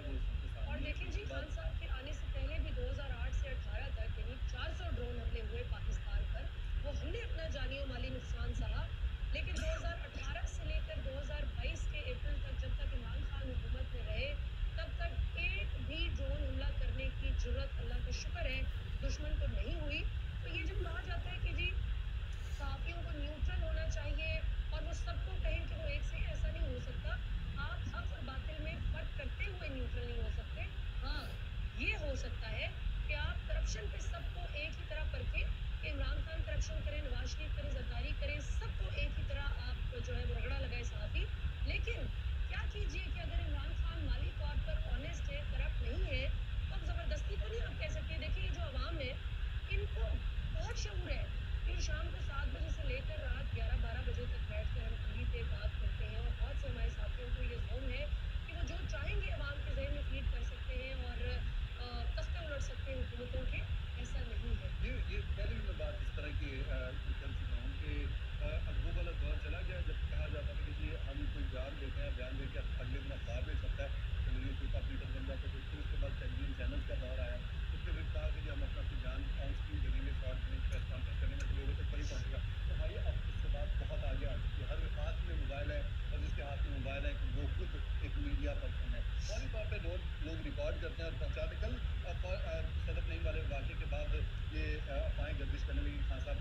वो सबके और सामने है। फिर देखें जी, उसके खान बाद साहब के आने से पहले भी 2008 से 18 तक यानी 400 ड्रोन हमले हुए पाकिस्तान पर। वो हमने अपना जानी और माली नुकसान सहा। लेकिन 2018 से लेकर 2022 के अप्रैल तक, जब तक इमरान खान हुकूमत में रहे, तब तक एक भी ड्रोन हमला करने की जुर्रत, अल्लाह का शुक्र है, दुश्मन को नहीं हुई। तो ये जब कहा जाता है कि जी सहाफ़ियों को न्यूट्रल होना चाहिए और वो सबको कहें कि वो एक से, ऐसा नहीं हो सकता। आप हक और बातिल में फ़र्क करते हुए न्यूट्रल नहीं हो सकते। हाँ, ये हो सकता है कि आप करप्शन पे सबको एक ही तरह परखें कि इमरान खान करप्शन करें, नवाज़ शरीफ करें, ज़रदारी करें, सबको एक ही तरह आप जो है वो रगड़ा लगाएँ सहाफ़ी। लेकिन क्या कीजिए कि अगर इमरान खान माली तौर पर ऑनेस्ट है, करप्ट नहीं है, तो अब ज़बरदस्ती तो नहीं आप कह सकते। देखिए, ये जो अवाम है, इनको बहुत शऊर है। ये शाम को 7 बजे से लेकर रात 11-12 बजे तक बैठकर हम टीवी पे बात करते हैं और बहुत से हमारे साथियों को ये ज़ोन है कि वो जो चाहेंगे अवाम के ज़हन में फ़ीड कर सकते हैं और तख्ते उलट सकते हैं हुकूमतों के। ऐसा नहीं है। ये पहले भी मैं बात इस तरह की कर चुका हूँ कि अब वो वाला दौर चला गया जब कहा जाता था कि जी हम कोई बयान देते हैं, बयान देके अगले दिन अखबार में छपता है, चलिए कोई टॉप लीडर बन जाते थे। फिर उसके बाद टेलीविजन चैनल्स का दौर आया, तो फिर कहा कि जी हम अपना कोई बयान ऑन स्क्रीन दे देंगे, शॉर्ट फिल्म प्रेस कॉन्फ्रेंस करेंगे तो लोगों तक वही पहुँचेगा। तो भाई अब उससे बात बहुत आगे आ चुकी है, हर हाथ में मोबाइल है और जिसके हाथ में मोबाइल है वो खुद एक मीडिया पर्सन है। फौरी तौर पे लोग रिकॉर्ड करते हैं और पहुँचाते। कल सदफ नईम वाले वाक़े के बाद ये अफ़वाहें गर्दिश करने लगी, खान साहब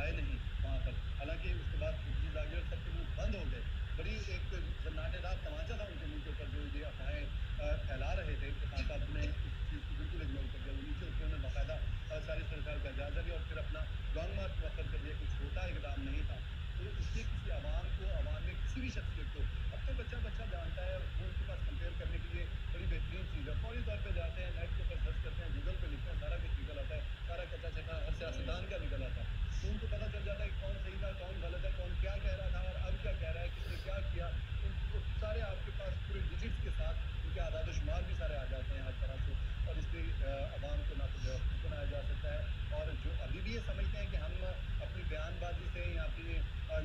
आए नहीं वहाँ पर। हालाँकि उसके बाद फुटेजेज़ आ गई और सबके मुँह बंद हो गए। बड़ी एक सन्नाटेदार तमाचा था उनके मुँह के ऊपर जो ये अफ़वाहें फैला रहे थे कि खान साहब ने इस चीज़ को बिल्कुल इग्नोर कर दिया। वो नीचे उतरे, उन्होंने बाकायदा सारी सूरत-हाल का जायज़ा लिया और फिर अपना लॉन्ग मार्च मुअख्खर कर दिया। कोई छोटा इक़दाम नहीं था। तो इससे किसी अवाम को, अवाम में किसी भी शख्सियत को, अब तो बच्चा-बच्चा जानता है, वो उनके पास कंपेयर करने के लिए बड़ी बेहतरीन चीज़ है। फौरी तौर पे जाते हैं, नेट के ऊपर सर्च करते हैं, गूगल पे लिखते हैं, सारा कुछ निकल आता है, सारा कच्चा-चिकना हर सियासतदान हुँ। का निकल आता है। तो उनको पता चल जाता है कि कौन सही था, कौन गलत है, कौन क्या कह रहा था और अब क्या कह रहा है, किसने क्या किया। वो सारे आपके पास पूरे डिजिट्स के साथ उनके आदाद-ओ-शुमार भी सारे आ जाते हैं हर तरह से और इससे अवाम को ना तो बेवकूफ़ बनाया जा सकता है और जो अभी भी ये समझते हैं कि हम अपनी बयानबाज़ी से या अपनी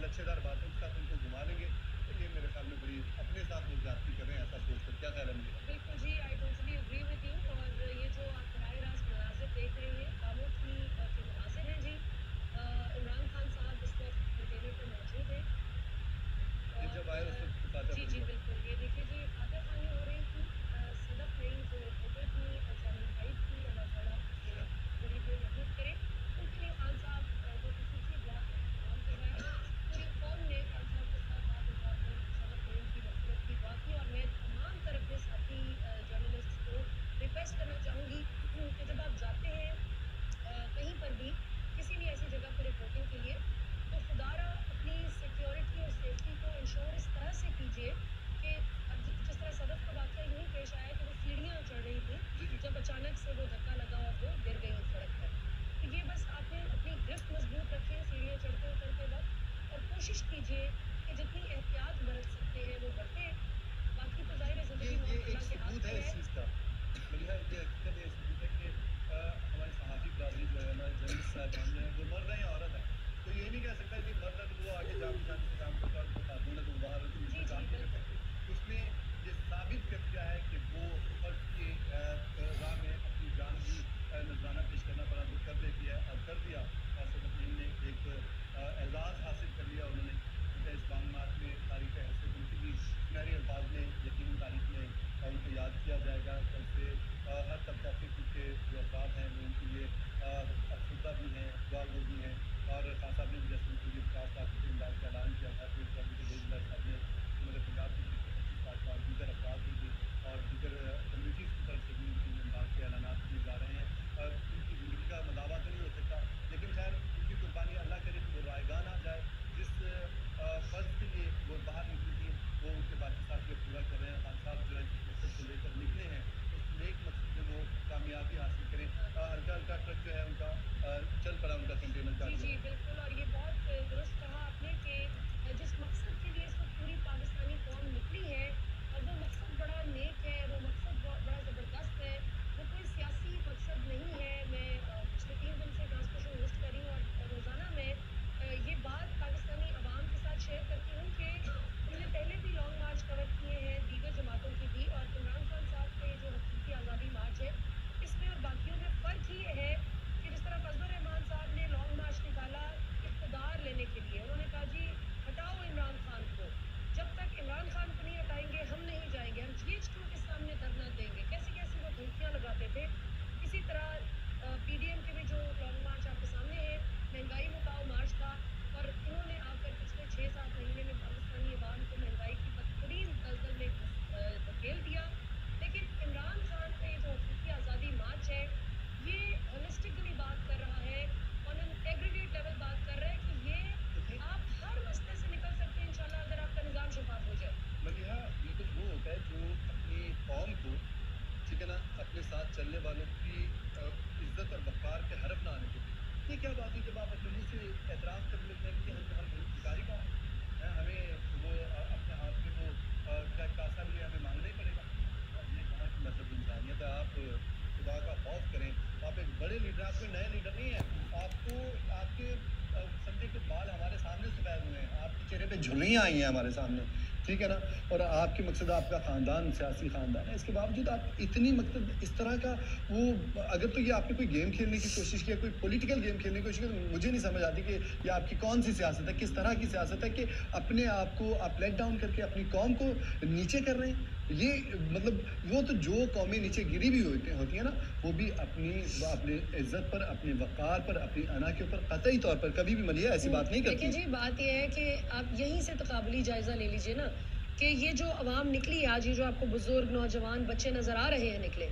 लच्छेदार बातों के साथ उनको घुमा लेंगे, तो ये मेरे ख़्याल में बड़ी अपने साथ वो ज़्यादती कर रहे हैं ऐसा सोचकर। क्या ख़्याल है मंीरा? बिल्कुल जी, I totally agree with you. और ये जो आप बराह रास्त मनाज़िर देख रहे हैं, खामोशी के मनाज़िर हैं जी। इमरान खान साहब इस वक़्त कंटेनर पे मौजूद हैं ये और जब आए उस वक़्त फातह जी, पढ़ी जी, जाए। बिल्कुल। ये देखिए जी, फ़ातह-ख़वानी हो रही थी। सदफ़ नईम जो रिपोर्टर थी, चैनल 5 की, अल्लाह ताला उनके ज़िंदगी में रहमत करे। उनके लिए खान साहब ने ख़ुसूसी दुआ का एहतमाम करवाया। पूरी कौम ने खान साहब के साथ हाथ उठाकर सदफ़ नईम की मग़फ़िरत की दुआ की और मैं तमाम तर अपने साथी जर्नलिस्ट्स को रिक्वेस्ट करना चाहूँगी कि जब आप जाते हैं कहीं पर भी, किसी भी ऐसी जगह पे रिपोर्टिंग के लिए, तो खुदारा अपनी सिक्योरिटी और सेफ्टी को इंश्योर इस तरह से कीजिए कि अब जिस तरह सदफ का वाक़या यूँ ही पेश आया कि वो सीढ़ियाँ चढ़ रही थीं, जी, जी। जब अचानक से वो धक्का लगा और वो गिर गईं सड़क पर। तो ये बस आपने अपनी गिरफ्त मज़बूत रखें सीढ़ियाँ चढ़ते-उतरते वक़्त और कोशिश कीजिए कि जितनी एहतियात बरत सकते हैं वो बरतें। बाकी तो ज़ाहिर है ये ज़िंदगी-मौत एक अल्लाह के हाथ सबूत में है इस है। चीज़ का। मलिहा ये हकीकत है, ये सबूत है कि हमारी सहाफ़ी बिरादरी जो है, हमारे जर्नलिस्ट साहिबान जो हैं, वो मर्द हैं या औरत हैं। कोई ये नहीं कह सकता कि मर्द है तो वो आगे जाके शांति से काम करता है और जो खातून है तो वो बाहर जी, उसमें काम जी, नहीं कर बिल्कुल। सकती। उसने ये साबित कर दिया है कि वो फ़र्ज़ की राह में अपनी जान भी नज़राना पेश करना पड़ा तो कर देती है और कर दिया। सदफ़ नईम ने एक एज़ाज़ हासिल कर लिया उन्होंने। उनका इस लॉन्ग मार्च में तारीख़-ए-हैसियत उनकी भी सुनहरे अल्फ़ाज़ में यकीनन तारीख़ में उनको याद किया जाएगा। कल से हर तबक़ा-फ़िक्र के जो अफ़राद हैं वो उनके लिए अफ़सरदा भी हैं, दुआगो भी हैं और ख़ान साहब ने भी जैसे उनके लिए 50 लाख रुपए इमदाद का ऐलान किया था, तो इस वक़्त झुर्रियाँ आई हैं हमारे सामने, ठीक है ना? और आपके मकसद आपका ख़ानदान सियासी ख़ानदान है, इसके बावजूद आप इतनी मतलब इस तरह का वो अगर तो ये आपने कोई गेम खेलने की कोशिश की है, कोई पॉलिटिकल गेम खेलने की कोशिश की, तो मुझे नहीं समझ आती कि ये आपकी कौन-सी सियासत है, किस तरह की सियासत है कि अपने आप को आप लेट डाउन करके अपनी कौम को नीचे कर रहे हैं। ये मतलब वो तो जो कौमें नीचे गिरी भी होती हैं ना, वो भी अपनी इज़्ज़त पर, अपने वक़ार पर, अपनी अना के ऊपर कतई तौर पर कभी भी मलिया ऐसी बात नहीं देखिए करती। जी, बात ये है कि आप यहीं से तकाबुली जायज़ा ले लीजिए ना, कि ये जो अवाम निकली आज, ये जो आपको बुज़ुर्ग, नौजवान, बच्चे नज़र आ रहे हैं निकले,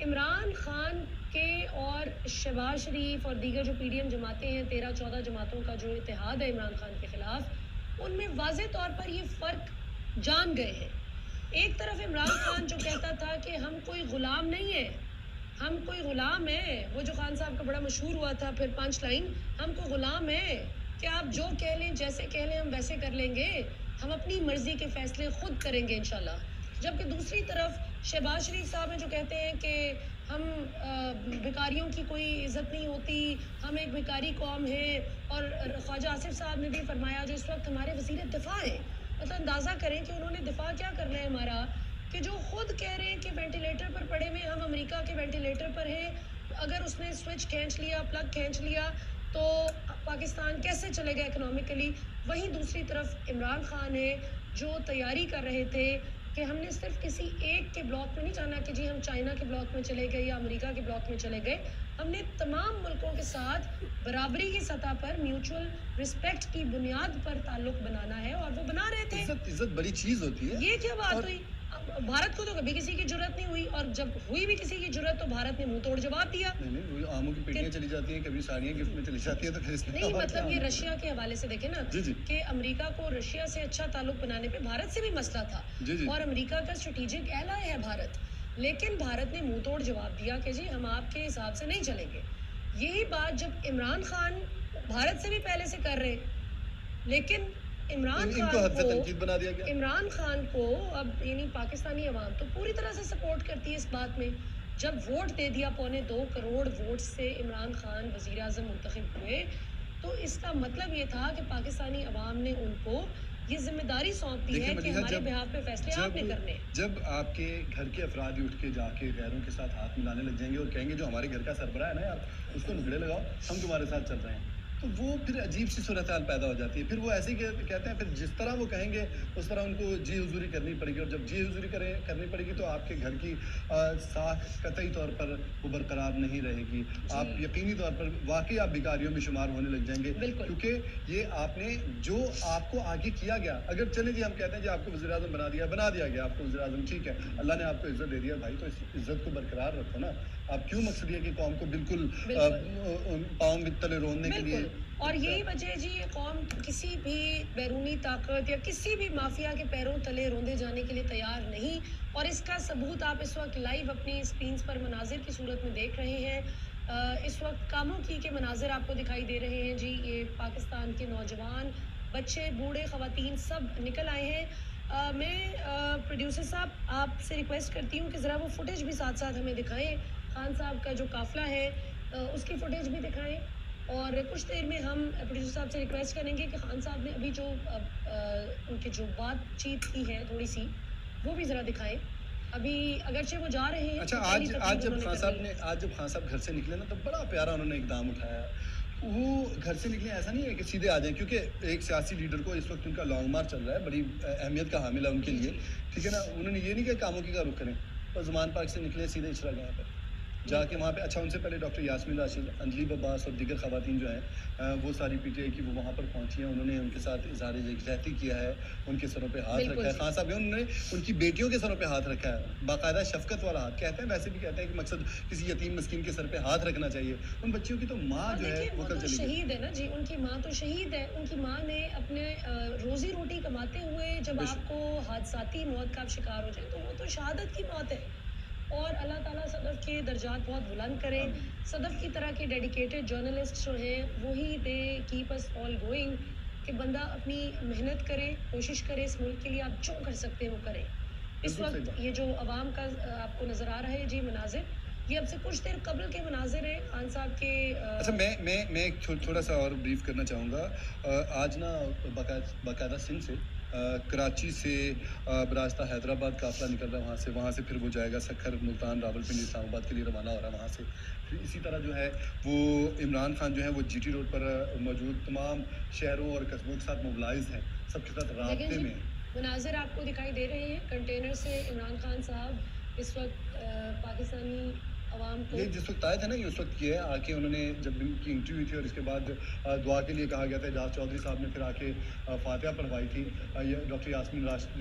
इमरान खान के और शहबाज शरीफ और दीगर जो पीडीएम जमातें हैं, 13-14 जमातों का जो इत्तेहाद है इमरान खान के खिलाफ, उनमें वाज़ेह तौर पर ये फ़र्क जान गए हैं। एक तरफ इमरान खान जो कहता था कि हम कोई गुलाम नहीं है, हम कोई गुलाम है, वो जो खान साहब का बड़ा मशहूर हुआ था फिर पंच लाइन, हम कोई गुलाम है कि आप जो कह लें, जैसे कह लें हम वैसे कर लेंगे, हम अपनी मर्जी के फैसले खुद करेंगे इंशाल्लाह। जबकि दूसरी तरफ शहबाज शरीफ साहब हैं जो कहते हैं कि हम भिखारियों की कोई इज्जत नहीं होती, हम एक भिखारी कौम है। और ख्वाजा आसिफ साहब ने भी फरमाया जो इस वक्त हमारे वजीर दिफा हैं, मतलब अंदाज़ा करें कि उन्होंने दिफा क्या करना है हमारा, कि जो खुद कह रहे हैं कि वेंटिलेटर पर पड़े हुए हम अमेरिका के वेंटिलेटर पर हैं, अगर उसने स्विच खींच लिया, प्लग खींच लिया, तो पाकिस्तान कैसे चलेगा इकोनॉमिकली। वहीं दूसरी तरफ इमरान खान है जो तैयारी कर रहे थे कि हमने सिर्फ किसी एक के ब्लॉक में नहीं जाना कि जी हम चाइना के ब्लॉक में चले गए या अमेरिका के ब्लॉक में चले गए, हमने तमाम मुल्कों के साथ बराबरी की सतह पर म्यूचुअल रिस्पेक्ट की बुनियाद पर ताल्लुक बनाना है, और वो बना रहे थे। इज़्ज़त इज़्ज़त बड़ी चीज़ होती है। ये क्या बात और हुई? अब भारत को तो कभी किसी की जरूरत नहीं हुई, और जब हुई भी किसी की जरूरत तो भारत ने मुंह तोड़ जवाब दिया। नहीं, नहीं, वो आमों की पेटियाँ चली जाती हैं, कभी साड़ियाँ गिफ्ट में चली जाती हैं, तो फिर इसमें नहीं और क्या मतलब ये आना रशिया चाहिए? के हवाले से देखें ना, जी, जी। कि अमेरिका को रशिया से अच्छा ताल्लुक बनाने पे भारत से भी मसला था, जी, जी। और अमेरिका का स्ट्रेटेजिक एलाय है भारत, लेकिन भारत ने मुंह तोड़ जवाब दिया कि जी हम आपके हिसाब से नहीं चलेंगे। यही बात जब इमरान खान भारत से भी पहले से कर रहे, लेकिन इनको हद से तनकीद बना दिया गया। इमरान खान को अब यानी पाकिस्तानी अवाम तो पूरी तरह से सपोर्ट करती है इस बात में। जब वोट दे दिया, 2.25 करोड़ वोट से इमरान खान वज़ीर आज़म मुंतखब हुए, तो इसका मतलब ये था कि पाकिस्तानी अवाम ने उनको ये ज़िम्मेदारी सौंप दी देखिए है कि मलिहा, हमारे जब बिहाफ़ पे फैसले जब आपने करने हैं। जब आपके घर के अफराद ही उठ के जाके गैरों के साथ हाथ मिलाने लग जाएंगे और कहेंगे जो हमारे घर का सरबराह है ना यार, उसको नुकड़े लगाओ, हम तुम्हारे साथ चल रहे हैं, तो वो फिर अजीब सी सूरत हाल पैदा हो जाती है। फिर वो ऐसे ही कहते हैं, फिर जिस तरह वो कहेंगे उस तरह उनको जी हुजूरी करनी पड़ेगी, और जब जी हुजूरी करनी पड़ेगी तो आपके घर की साख कतई तौर पर वो बरकरार नहीं रहेगी। आप जी, यकीनी तौर पर वाकई आप भिखारियों में शुमार होने लग जाएंगे, बिल्कुल। क्योंकि ये आपने जो आपको आगे किया गया, अगर चले जी हम कहते हैं जी आपको वज़ीर आज़म बना दिया गया आपको वज़ीर आज़म, ठीक है, अल्लाह ने आपको इज़्ज़त दे दिया भाई, तो इस इज़्ज़त को बरकरार रखो ना। आप क्यों मकसद ये कि कौम को बिल्कुल पाँव के तले रोंदने के लिए बिल्कुल, और यही वजह है जी, ये कौम किसी भी बैरूनी ताकत या किसी भी माफिया के पैरों तले रोंदे जाने के लिए तैयार नहीं। और इसका सबूत आप इस वक्त लाइव अपनी स्क्रीन्स पर मनाजिर की सूरत में देख रहे हैं। इस वक्त कामों की के मनाजिर आपको दिखाई दे रहे हैं जी। ये पाकिस्तान के नौजवान, बच्चे, बूढ़े, ख़वातीन सब निकल आए हैं। मैं प्रोड्यूसर साहब आपसे रिक्वेस्ट करती हूँ कि ज़रा वो फुटेज भी साथ साथ हमें दिखाएं। खान साहब का जो काफ़िला है उसकी फुटेज भी दिखाएं। और कुछ देर में हम प्रोड्यूसर साहब से रिक्वेस्ट करेंगे कि खान साहब ने अभी जो उनकी जो बातचीत की है थोड़ी सी, वो भी ज़रा दिखाएं। अभी अगरचे वो जा रहे हैं अच्छा, तो पहली आज तकरीर जब उन्होंने खान कर साहब ली। ने आज जब खान साहब घर से निकले ना, तो बड़ा प्यारा उन्होंने इकदाम उठाया। वो घर से निकले ऐसा नहीं है कि सीधे आ जाएं, क्योंकि एक सियासी लीडर को इस वक्त उनका लॉन्ग मार्च चल रहा है, बड़ी अहमियत का हामिल है उनके जी लिए, जी ठीक है ना। उन्होंने ये नहीं किया कामों की का रुख करें, बस ज़मान पार्क से निकले सीधे इशरा गया पर जाके बिल्कुल वहाँ पे। अच्छा, उनसे पहले डॉक्टर यास्मीन राशिद, अंजलि अब्बास और दीगर खवातीन जो हैं, वो सारी पीटीआई की वो वहाँ पर पहुँची हैं, उन्होंने उनके साथ इजहार यकजहती किया है, उनके सरों पे हाथ बिल्कुल रखा है। जी। खान साहब ने उन्होंने उनकी बेटियों के सरों पे हाथ रखा है, बाकायदा शफकत वाला हाथ। कहते हैं, वैसे भी कहते हैं कि मकसद किसी यतीम मिस्किन के सर पे हाथ रखना चाहिए। उन बच्चियों की तो माँ और जो है देखिए वो वो कल तो चली गई। शहीद है ना जी, उनकी माँ तो शहीद है। उनकी माँ ने अपने रोजी रोटी कमाते हुए जब बेशक। आपको हादसाती मौत का आप शिकार हो जाए तो वो तो शहादत की मौत है। और अल्लाह ताला सदफ़ के दर्जात बहुत बुलंद करे। आमीन। सदफ़ की तरह के डेडिकेटेड जर्नलिस्ट जो हैं वही they keep us all going, कि बंदा अपनी मेहनत करे, कोशिश करे इस मुल्क के लिए, आप जो कर सकते हैं वो करें। इस बिल्कुल सही वक्त बात। ये जो अवाम का आपको नज़र आ रहा है जी मनाजिर, ये अब से कुछ देर कबल के मनाजिर हैं खान साहब के अच्छा, मैं एक थोड़ा सा और ब्रीफ करना चाहूँगा। आज ना बाकायदा सिंध से कराची से बरास्ता हैदराबाद काफ़िला निकल रहा है वहाँ से फिर वो जाएगा सखर, मुल्तान, रावलपिंडी, इस्लामाबाद के लिए रवाना हो रहा है वहाँ से। फिर इसी तरह जो है वो इमरान खान जो है वो जीटी रोड पर मौजूद तमाम शहरों और कस्बों के साथ मोबिलाइज़ हैं, सबके साथ लेकिन राब्ते जी में हैं। मनाजिर आपको दिखाई दे रहे हैं कंटेनर से इमरान खान साहब इस वक्त पाकिस्तानी अवाम को ये जिस वक्त आए थे ना, ये उस वक्त किए है आके उन्होंने जब इनकी इंटरव्यू थी और इसके बाद दुआ के लिए कहा गया था, एजाज चौधरी साहब ने फिर आके फातिहा पढ़वाई थी। ये डॉक्टर यास्मीन राशिद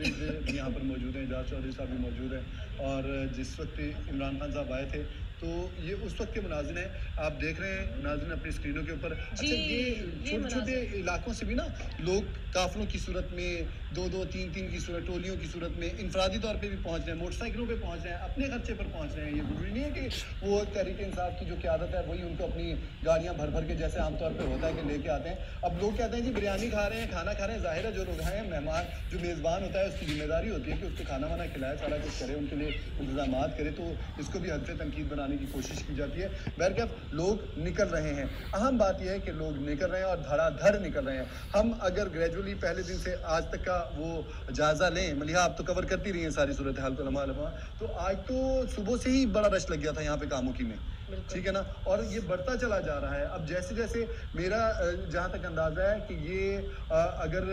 भी यहाँ पर मौजूद हैं, एजाज चौधरी साहब भी मौजूद हैं। और जिस वक्त इमरान खान साहब आए थे तो ये उस वक्त के मनाजिर हैं, आप देख रहे हैं नाज़रीन अपनी स्क्रीनों के ऊपर। अच्छा, ये छोटे छोटे मनाजिर इलाकों से भी ना लोग काफिलों की सूरत में, दो दो तीन तीन की सूरत, टोलियों की सूरत में इनफरादी तौर पे भी पहुंच रहे हैं, मोटरसाइकिलों पे पहुंच रहे हैं, अपने खर्चे पर पहुंच रहे हैं। ये जरूरी नहीं है कि वो तहरीक इंसाफ की जो क़यादत है वही उनको अपनी गाड़ियां भर भर के जैसे आमतौर पर होता है कि लेके आते हैं। अब लोग कहते हैं जी बिरयानी खा रहे हैं, खाना खा रहे हैं, जाहिर है जो लोग हैं मेहमान, जो मेज़बान होता है उसकी जिम्मेदारी होती है कि उसको खाना वाना खिलाए, सारा कुछ करे, उनके लिए इंतजाम करे। तो इसको भी हद से तनकीद बनाने की कोशिश की जाती है। बहरकैफ लोग निकल रहे हैं। अहम बात यह है कि लोग निकल रहे हैं और धड़ाधड़ निकल रहे हैं। हम अगर ग्रेजुअली पहले दिन से आज तक का वो जायज़ा लें, मलिहा आप तो कवर करती रही हैं सारी सूरत हाल को लम्हा लम्हा, तो आज तो सुबह से ही बड़ा रश लग गया था यहाँ पे कामोकी में, ठीक है ना। और ये बढ़ता चला जा रहा है। अब जैसे जैसे मेरा जहाँ तक अंदाज़ा है कि ये अगर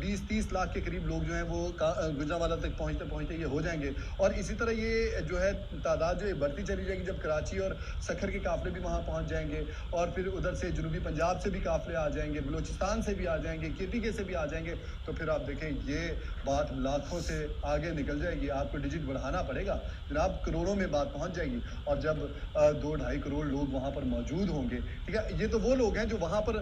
20-30 लाख के करीब लोग जो हैं वो गुजरांवाला तक पहुँचते पहुँचते ये हो जाएंगे। और इसी तरह ये जो है तादाद जो है बढ़ती चली जाएगी जब कराची और सखर के काफ़िले भी वहाँ पहुँच जाएंगे और फिर उधर से जनूबी पंजाब से भी काफ़िले आ जाएंगे, बलूचिस्तान से भी आ जाएंगे, KPK से भी आ जाएंगे। तो फिर आप देखें ये बात लाखों से आगे निकल जाएगी। आपको डिजिट बढ़ाना पड़ेगा जनाब, करोड़ों में बात पहुँच जाएगी। और जब 2-2.5 करोड़ लोग वहाँ पर मौजूद होंगे, ठीक है। ये तो वो लोग हैं जो वहाँ पर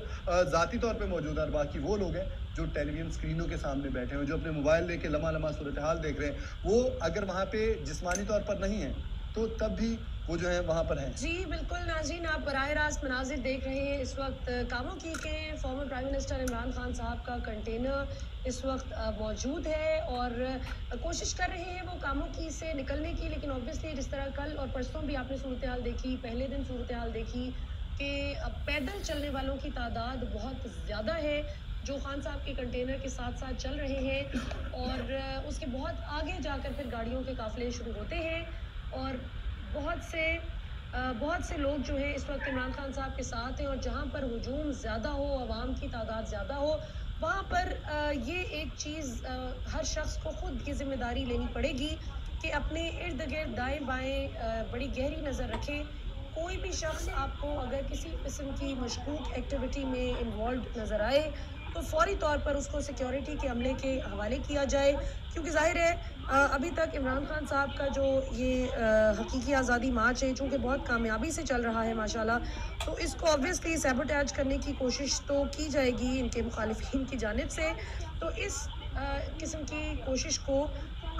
ज़ाती तौर पे मौजूद हैं, और बाकी वो लोग हैं जो टेलीविज़न स्क्रीनों के सामने बैठे हैं, जो अपने मोबाइल लेके लम्हा लम्हा सूरत हाल देख रहे हैं। वो अगर वहाँ पे जिस्मानी तौर पर नहीं है तो तब भी वो जो है वहाँ पर हैं। जी बिल्कुल नाज़रीन, आप बराह रास्त मनाजिर देख रहे हैं इस वक्त कामोकी के former prime minister Imran Khan साहब का कंटेनर इस वक्त मौजूद है और कोशिश कर रहे हैं वो कामोकी से निकलने की। लेकिन ऑब्वियसली जिस तरह कल और परसों भी आपने सूरत हाल देखी, पहले दिन सूरत हाल देखी कि पैदल चलने वालों की तादाद बहुत ज़्यादा है जो खान साहब के कंटेनर के साथ साथ चल रहे हैं। और उसके बहुत आगे जाकर फिर गाड़ियों के काफ़िले शुरू होते हैं और बहुत से लोग जो है इस वक्त इमरान खान साहब के साथ हैं। और जहाँ पर हुजूम ज़्यादा हो, आवाम की तादाद ज़्यादा हो, वहाँ पर ये एक चीज़ हर शख्स को खुद की ज़िम्मेदारी लेनी पड़ेगी कि अपने इर्द गिर्द दाएं बाएं बड़ी गहरी नज़र रखें। कोई भी शख्स आपको अगर किसी किस्म की मशकूक एक्टिविटी में इन्वॉल्व नज़र आए तो फौरी तौर पर उसको सिक्योरिटी के अमले के हवाले किया जाए। क्योंकि ज़ाहिर है अभी तक इमरान खान साहब का जो ये हकीकी आज़ादी मार्च है चूँकि बहुत कामयाबी से चल रहा है माशाल्लाह, तो इसको ऑब्वियसली सैबोटेज करने की कोशिश तो की जाएगी इनके मुखालिफिन की जानिब से। तो इस किस्म की कोशिश को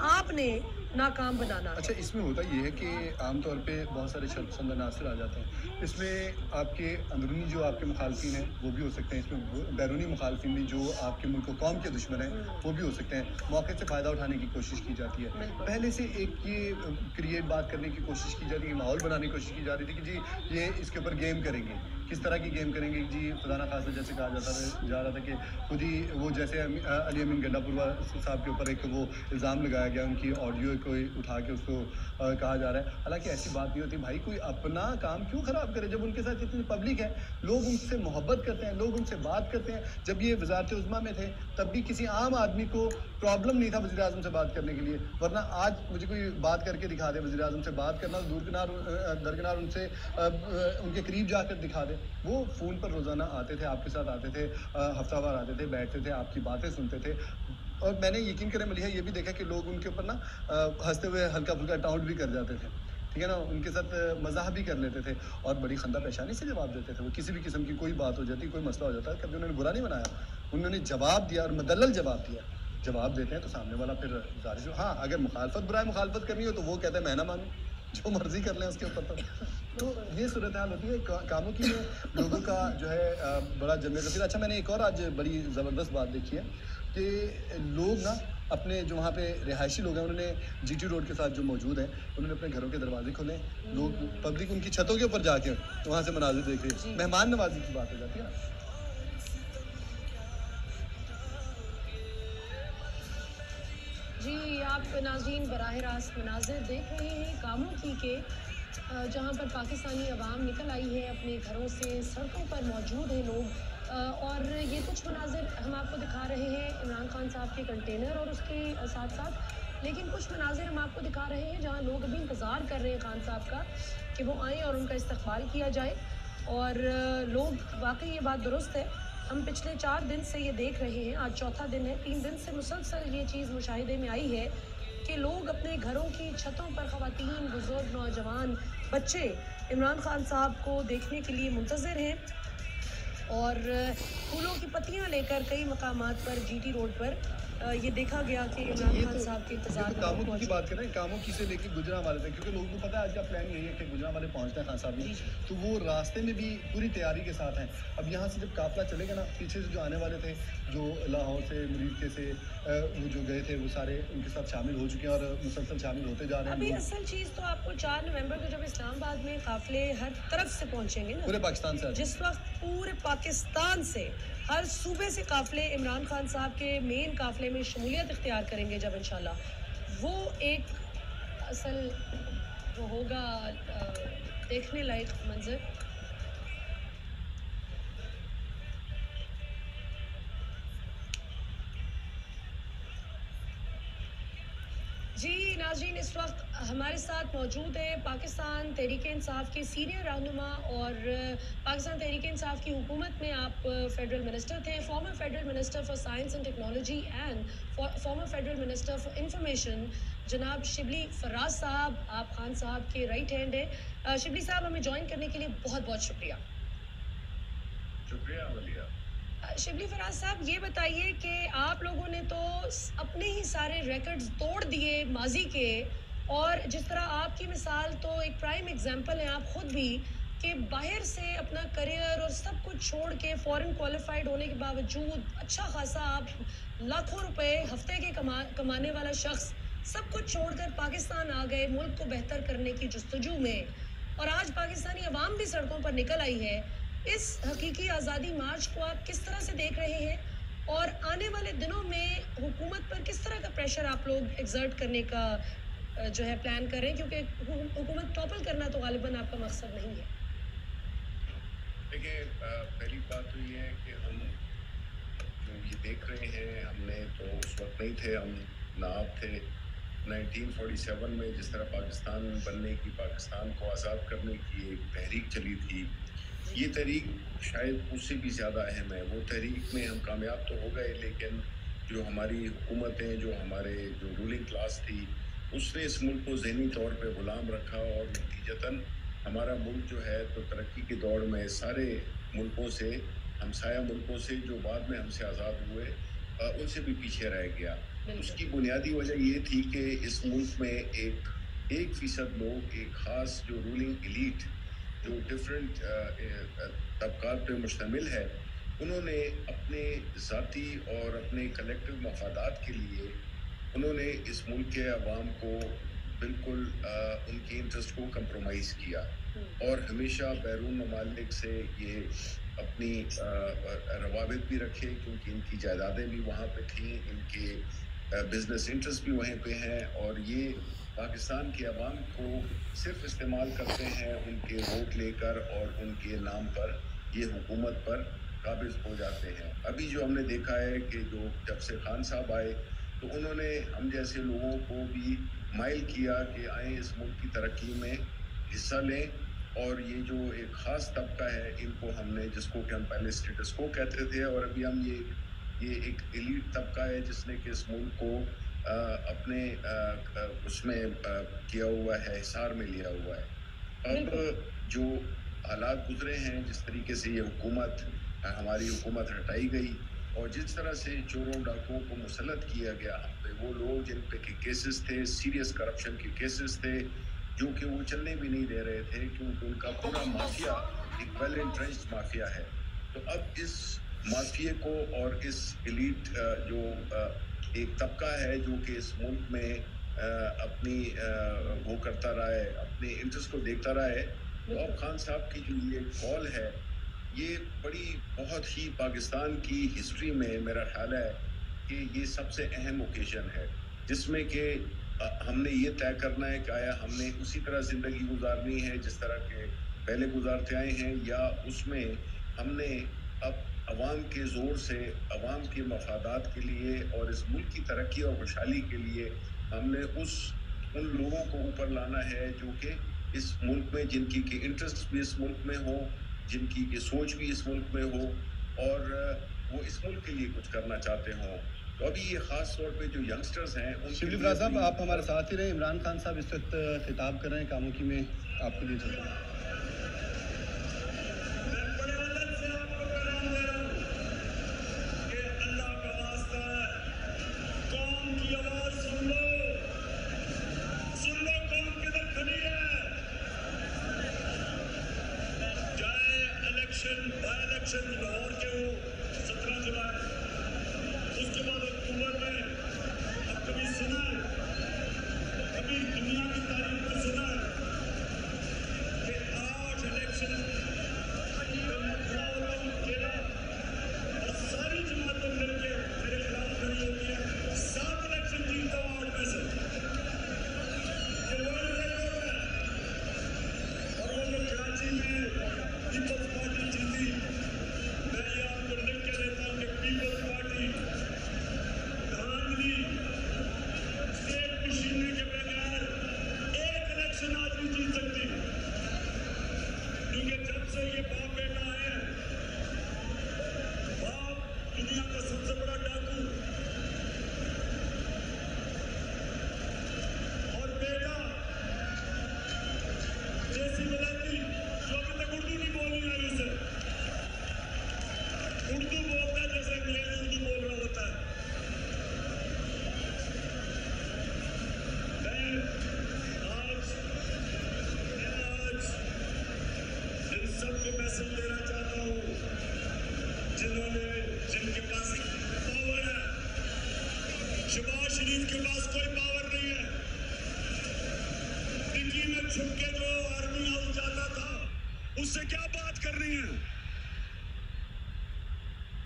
आपने नाकाम बनाना है। अच्छा, इसमें होता ये है कि आमतौर पे बहुत सारे शर्पसंद अनासर आ जाते हैं। इसमें आपके अंदरूनी जो आपके मुखालफिन हैं वो भी हो सकते हैं, इसमें बैरूनी मुखालफिन भी जो आपके मुल्क कौम के दुश्मन हैं वो भी हो सकते हैं। मौके से फ़ायदा उठाने की कोशिश की जाती है। पहले से एक ये क्रिएट बात करने की कोशिश की जाती है, माहौल बनाने की कोशिश की जा रही थी कि जी ये इसके ऊपर गेम करेंगे। किस तरह की गेम करेंगे जी, खुदा ना खासा जैसे कहा जा रहा था कि खुद ही वो जैसे अली अमीन गंडापुरवा साहब के ऊपर एक वो इल्ज़ाम लगाया गया, उनकी ऑडियो को उठा के उसको कहा जा रहा है। हालांकि ऐसी बात नहीं होती भाई, कोई अपना काम क्यों ख़राब करे जब उनके साथ इतनी पब्लिक है, लोग उनसे मोहब्बत करते हैं, लोग उनसे बात करते हैं। जब ये वज़ारत उज़्मा में थे तब भी किसी आम आदमी को प्रॉब्लम नहीं था वज़ीर आज़म से बात करने के लिए, वरना आज मुझे कोई बात करके दिखा दे, वज़ीर आज़म से बात करना दरकिनार उनसे उनके करीब जाकर दिखा दे। वो फ़ोन पर रोज़ाना आते थे, आपके साथ आते थे, हफ्तावार आते थे, बैठते थे, आपकी बातें सुनते थे। और मैंने यकीन करें मलिहा ये भी देखा कि लोग उनके ऊपर ना हंसते हुए हल्का फुल्का टाउट भी कर जाते थे, ठीक है ना, उनके साथ मजाक भी कर लेते थे और बड़ी खंदा पेशानी से जवाब देते थे। वो किसी भी किस्म की कोई बात हो जाती, कोई मसला हो जाता है, कभी उन्होंने बुरा नहीं बनाया, उन्होंने जवाब दिया और मुदल्लल जवाब दिया। जवाब देते हैं तो सामने वाला फिर जाहिर से, हाँ अगर मुखालफत करनी हो तो वो कहते हैं मैं ना मानूँ, जो मर्जी कर लें उसके ऊपर। तो ये सूरत हाल होती है कामों की में लोगों का जो है बड़ा जन्म कसीर। अच्छा, मैंने एक और आज बड़ी ज़बरदस्त बात देखी है। कि लोग ना अपने जो वहाँ पे रिहायशी लोग हैं उन्होंने जीटी रोड के साथ जो मौजूद हैं उन्होंने अपने घरों के दरवाजे खोले, लोग पब्लिक उनकी छतों के ऊपर जाके वहाँ से मनाजिर देखे, जी। मेहमान नवाजी की बात हो जाती है ना। जी, आप नाज़रीन बराह रास्त मनाज़िर देख रहे हैं कामों के जहाँ पर पाकिस्तानी अवाम निकल आई है अपने घरों से, सड़कों पर मौजूद हैं लोग। और ये कुछ मनाज़िर हम आपको दिखा रहे हैं इमरान खान साहब के कंटेनर और उसके साथ-साथ, लेकिन कुछ मनाज़िर हम आपको दिखा रहे हैं जहाँ लोग अभी इंतज़ार कर रहे हैं खान साहब का कि वो आएँ और उनका इस्तकबाल किया जाए। और लोग वाक़ई ये बात दुरुस्त है, हम पिछले 4 दिन से ये देख रहे हैं, आज चौथा दिन है, 3 दिन से मुसलसल ये चीज़ मुशाहिदे में आई है कि लोग अपने घरों की छतों पर ख़वातीन, बुज़ुर्ग, नौजवान, बच्चे इमरान खान साहब को देखने के लिए मुंतज़िर हैं। और फूलों की पत्तियां लेकर कई मकामात पर जीटी रोड पर ये देखा गया कि अच्छा, इमरान खान साहब के ये इंतज़ार तो में लोग कामों की पहुंचे। बात करें, कामों की से लेके गुजरांवाले तक, क्योंकि लोगों को पता है आज का प्लान यही है कि गुजरांवाले पहुंचना है खान साहब जी ने, जी। तो वो रास्ते में भी पूरी तैयारी के साथ हैं। अब यहाँ से जब काफिला चलेगा ना, पीछे से जो आने वाले थे, जो लाहौर से, मरीके से वो जो गए थे, वो सारे उनके साथ शामिल हो चुके हैं और मुसलसल शामिल होते जा रहे हैं अभी लोग असल चीज़ तो आपको 4 नवंबर को जब इस्लामाबाद में काफिले हर तरफ से पहुंचेंगे ना, पूरे पाकिस्तान से। जिस वक्त पूरे पाकिस्तान से हर सूबे से काफिले इमरान खान साहब के मेन काफिले में शमूलियत इख्तियार करेंगे जब इंशाल्लाह, वो एक असल वो होगा देखने लायक मंजर। जी नाज़रीन, इस वक्त हमारे साथ मौजूद है पाकिस्तान तहरीक-ए-इंसाफ के सीनियर रहनुमा और पाकिस्तान तहरीक-ए-इंसाफ की हुकूमत में आप फेडरल मिनिस्टर थे, farmer federal minister for science and technology and farmer federal minister for information, जनाब शिबली फराज साहब, आप खान साहब के राइट हैंड हैं। शिबली साहब, हमें ज्वाइन करने के लिए बहुत बहुत शुक्रिया। शुक्रिया वलिया। शिबली फराज साहब, ये बताइए कि आप लोगों ने तो अपने ही सारे रिकॉर्ड्स तोड़ दिए माजी के, और जिस तरह आपकी मिसाल तो एक प्राइम एग्जांपल है आप खुद भी, कि बाहर से अपना करियर और सब कुछ छोड़ के फॉरेन क्वालिफाइड होने के बावजूद अच्छा खासा आप लाखों रुपए हफ्ते के कमाने वाला शख्स सब कुछ छोड़कर पाकिस्तान आ गए मुल्क को बेहतर करने की जुस्तजू में, और आज पाकिस्तानी अवाम भी सड़कों पर निकल आई है। इस हकीकी आज़ादी मार्च को आप किस तरह से देख रहे हैं, और आने वाले दिनों में हुकूमत पर किस तरह का प्रेशर आप लोग एग्जर्ट करने का जो है प्लान कर रहे हैं, क्योंकि हुकूमत टॉपल करना तो गालिबन आपका मकसद नहीं है। देखिए, पहली बात तो ये है कि हम जो ये देख रहे हैं, हमने तो उस वक्त नहीं थे, हम नाब थे 1947 में, जिस तरह पाकिस्तान बनने की, पाकिस्तान को आज़ाद करने की एक तहरीक चली थी। ये तहरीक शायद उससे भी ज़्यादा अहम है। वो तहरीक में हम कामयाब तो हो गए, लेकिन जो हमारी हुकूमतें, जो हमारे जो रूलिंग क्लास थी, उसने इस मुल्क को ज़हनी तौर पे ग़ुलाम रखा, और नतीजतन हमारा मुल्क जो है तो तरक्की की दौड़ में सारे मुल्कों से, हमसाया मुल्कों से जो बाद में हमसे आज़ाद हुए, उनसे भी पीछे रह गया। उसकी बुनियादी वजह ये थी कि इस मुल्क में 1% लोग, एक ख़ास जो रूलिंग एलीट, जो डिफरेंट तबकात पे मुश्तमिल है, उन्होंने अपने ज़ाती और अपने कलेक्टिव मफादात के लिए उन्होंने इस मुल्क के अवाम को बिल्कुल उनके इंटरेस्ट को कंप्रोमाइज़ किया, और हमेशा बैरून ममालिक से ये अपनी रवाबित भी रखे, क्योंकि इनकी जायदादें भी वहाँ पे थीं, इनके बिजनेस इंटरेस्ट भी वहीं पे हैं, और ये पाकिस्तान के अवाम को सिर्फ इस्तेमाल करते हैं उनके वोट लेकर, और उनके नाम पर ये हुकूमत पर काबिज हो जाते हैं। अभी जो हमने देखा है कि जो जब से खान साहब आए, तो उन्होंने हम जैसे लोगों को भी माइल किया कि आए इस मुल्क की तरक्की में हिस्सा लें, और ये जो एक ख़ास तबका है, इनको हमने, जिसको कि हम पहले स्टेटस को कहते थे, और अभी हम ये एक एलीट तबका है जिसने कि इस मुल्क को अपने उसमें किया हुआ है, हिसार में लिया हुआ है। अब जो हालात गुजरे हैं, जिस तरीके से ये हुकूमत, हमारी हुकूमत हटाई गई, और जिस तरह से चोरों डाकुओं को मुसल्लत किया गया हम पे, वो लोग जिन पे के केसेस थे, सीरियस करप्शन के केसेस थे, जो कि वो चलने भी नहीं दे रहे थे, क्योंकि उनका पूरा माफिया एक वेल एंट्रेंच्ड माफिया है। तो अब इस माफिया को और इस एलीट जो एक तबका है जो कि इस मुल्क में अपनी वो करता रहा है, अपने इंटरेस्ट को देखता रहा है। तो अब खान साहब की जो ये कॉल है, ये बड़ी बहुत ही पाकिस्तान की हिस्ट्री में मेरा ख्याल है कि ये सबसे अहम ओकेजन है, जिसमें कि हमने ये तय करना है कि आया हमने उसी तरह ज़िंदगी गुजारनी है जिस तरह के पहले गुजारते आए हैं, या उसमें हमने अब अवाम के ज़ोर से अवाम के मफादात के लिए और इस मुल्क की तरक्की और खुशहाली के लिए हमने उन लोगों को ऊपर लाना है जो कि इस मुल्क में जिनकी के इंटरेस्ट भी इस मुल्क में हो, जिनकी की सोच भी इस मुल्क में हो और वो इस मुल्क के लिए कुछ करना चाहते हों। तो अभी ये ख़ास तौर पे जो यंगस्टर्स हैं उनके शिवली लिए फराज साहब, भी आप हमारे साथ ही रहे। इमरान खान साहब इस वक्त खिताब कर रहे हैं कामोकी में, आपके लिए चलते हैं। मैं बड़े आदत से आपको पैगाम दे रहा हूं कि अल्लाह का वास्ता है, कौम की आवाज सुन लो कौम किधर खड़ी है। चाहे बाई इलेक्शन लाहौर के हो 17 जुलाई, उसके बाद अक्टूबर में, अब कभी सुना कभी दुनिया की तारीख में सुना कि 8 इलेक्शन और सारी जमातें मिलकर मेरे खिलाफ खड़ी होती है। 7 इलेक्शन जीतता हूं 8 में से। ये वर्ल्ड रिकॉर्ड है। और वो जो कराची में पीपल्स पार्टी जीती, मैं ये आपको लिख के देता हूं कि पीपल्स पार्टी धांधली स्टेट मशीनरी के बगैर एक इलेक्शन आज नहीं जीत सकती, क्योंकि जब से ये बाप बेटा आए, बाप दुनिया का सबसे बड़ा डाकू और बेटा जैसी वलायती जो अभी तक उर्दू नहीं बोलनी आई उसे उर्दू बोलता है जैसे अंग्रेज उर्दू बोल रहा होता है। मैं आज इन सबको मैसेज देना चाहता हूँ जिनके पास पावर है। शहबाज शरीफ के पास कोई पावर नहीं है। डिग्गी में छुप के जो आर्मी हाउस जाता था, उससे क्या बात करनी है।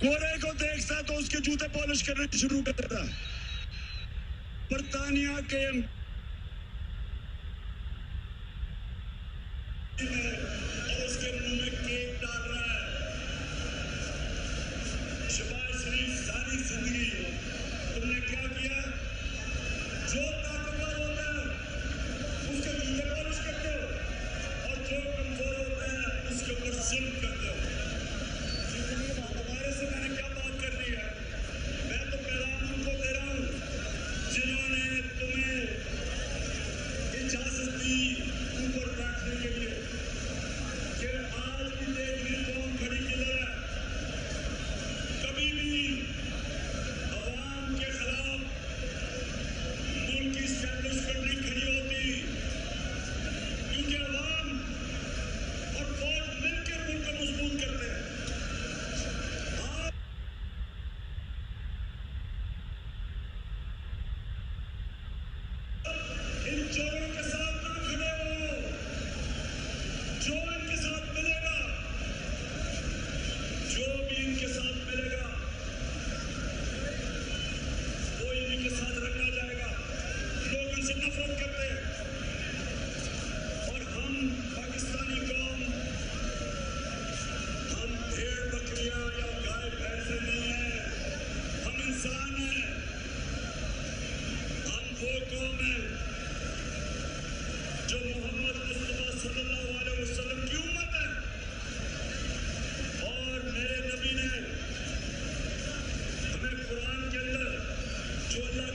गोरे को देखता तो उसके जूते पॉलिश करने शुरू करता। बरतानिया के और उसके मुंह में केक डाल रहा है। शहबाज शरीफ सारी जिंदगी तुमने क्या किया? जो ताकतवर होता है उसके जूते पॉलिश करते हो और जो कमजोर होता है उसके ऊपर जुल्म करते हो। तुम्हारे से मैंने क्या बात करनी है? मैं तो पैगाम उनको दे रहा हूं जिन्होंने तुम्हें इजाजत दी ऊपर बैठने के लिए कि आज भी देख ली कौन खड़ी किधर है। कभी भी अवाम के खिलाफ मुल्क की एस्टैब्लिशमेंट नहीं खड़ी होती, क्योंकि अवाम और फौज मिलकर मुल्क को मजबूत करते हैं। इन चोरों के साथ ना खड़े हो। जो इनके साथ मिलेगा, जो भी इनके साथ मिलेगा, वो इन्हीं के साथ रखा जाएगा। लोग इनसे नफरत करते हैं और हम पाकिस्तानी कौम, हम भेड़ बकरियां या गाय भैंसे नहीं है। हम इंसान हैं। हम वो कौम है जो मोहम्मद मुस्तफा सल्लल्लाहु अलैहि वसल्लम की उम्मत है। और मेरे नबी ने हमें कुरान के अंदर जो अल्लाह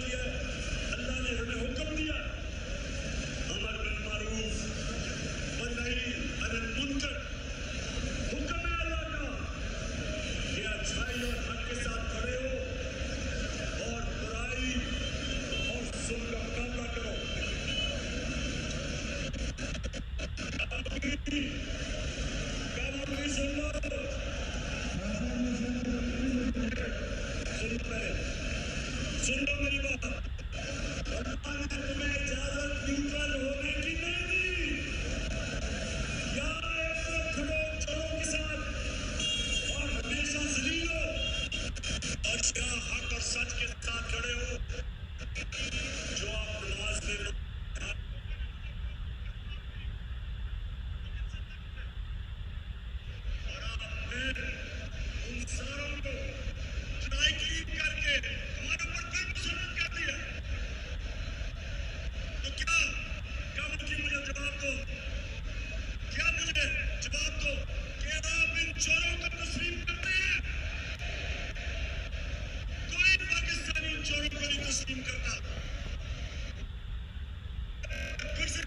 ने हमें हुक्म दिया, अमर बिल मारूफ व नही अनिल मुनकर, हुक्म है अल्लाह का कि अच्छाई और हक के साथ खड़े हो और बुराई और जुल्म का मुकाबला करो। कामों की सुन लो। सुन लो मेरी बात, अल्लाह ने तुम्हें इजाजत न्यूट्रल होने की नहीं दी। या एक तरफ खड़ो चोरों के साथ और हमेशा जलील हो, और या हक और सच के साथ खड़े हो। जो आप नमाज में और आपने उन सारों को चुनाई क्लीन करके हमारे ऊपर फिर मुसलमान कर दिया। तो क्या मुझे जवाब दो, क्या मुझे जवाब दो कि आप इन चोरों को तस्लीम करते हैं? कोई पाकिस्तानी इन चोरों को नहीं तस्लीम करता। फिर से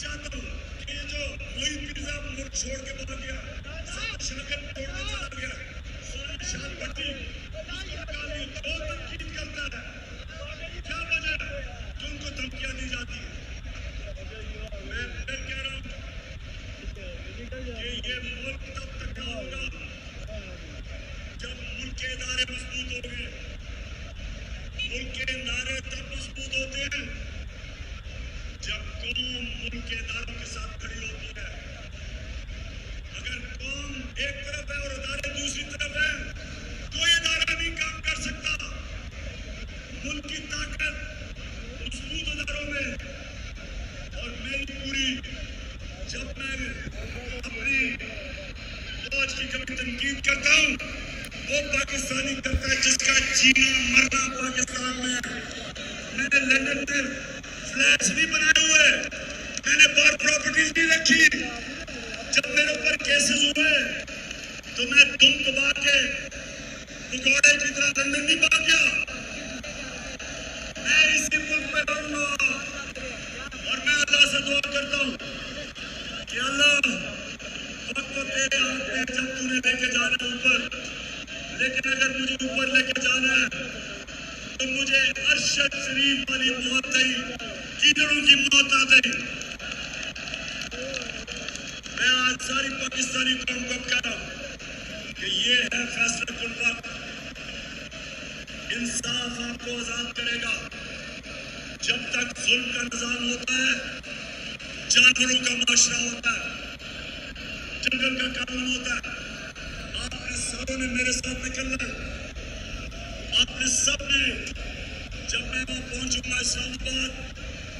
चाहता हूं कि ये जो मोहित मिर्जा मुल्क छोड़ के भाग गया, शाकिब तोड़ने चला गया, शान भट्टी उसको निकालिए, वो तनकीद करता है। क्या वजह है कि उनको धमकियां दी जाती है? मैं फिर कह रहा हूं कि ये मुल्क तब तक होगा जब मुल्क के इदारे मजबूत होंगे। मुल्क के इदारे तब मजबूत होते हैं जब कौम मुल्क के इदारों के साथ खड़ी होती है। अगर कौम एक तरफ है और इदारे दूसरी तरफ है, कोई इदारा नहीं काम कर सकता। मुल्क की ताकत मजबूत इदारों में, और मेरी पूरी, जब मैं अपनी फौज की कभी तनकीद करता हूँ, वो पाकिस्तानी करता है जिसका जीना मरना पाकिस्तान में है। मैंने लंदन में फ्लैट्स नहीं बनाए हुए, मैंने बार प्रॉपर्टीज नहीं रखी। जब मेरे ऊपर केसेस हुए तो मैं दुम दबा के पकौड़े की तरह लंदन नहीं भाग गया। मैं इसी मुल्क में रहूंगा और मैं अल्लाह से दुआ करता हूँ कि अल्लाह वक्त तो तेरे हाथ में जब तूने लेके जाना है ऊपर, लेकिन अगर मुझे ऊपर लेके जाना है तो मुझे अरशद शरीफ वाली मौत नहीं, कीचड़ों की मौत आ गई। मैं आज सारी पाकिस्तानी कौम को कह रहा हूं कि ये है फैसला कुन वक्त। इंसाफ आपको आजाद करेगा। जब तक जुल्म का निजाम होता है, जानवरों का माशरा होता है, जंगल का कानून होता है। आपने सबों ने मेरे साथ निकलना है। आपने सब ने, जब मैं वहां पहुंचूंगा इस्लामाबाद,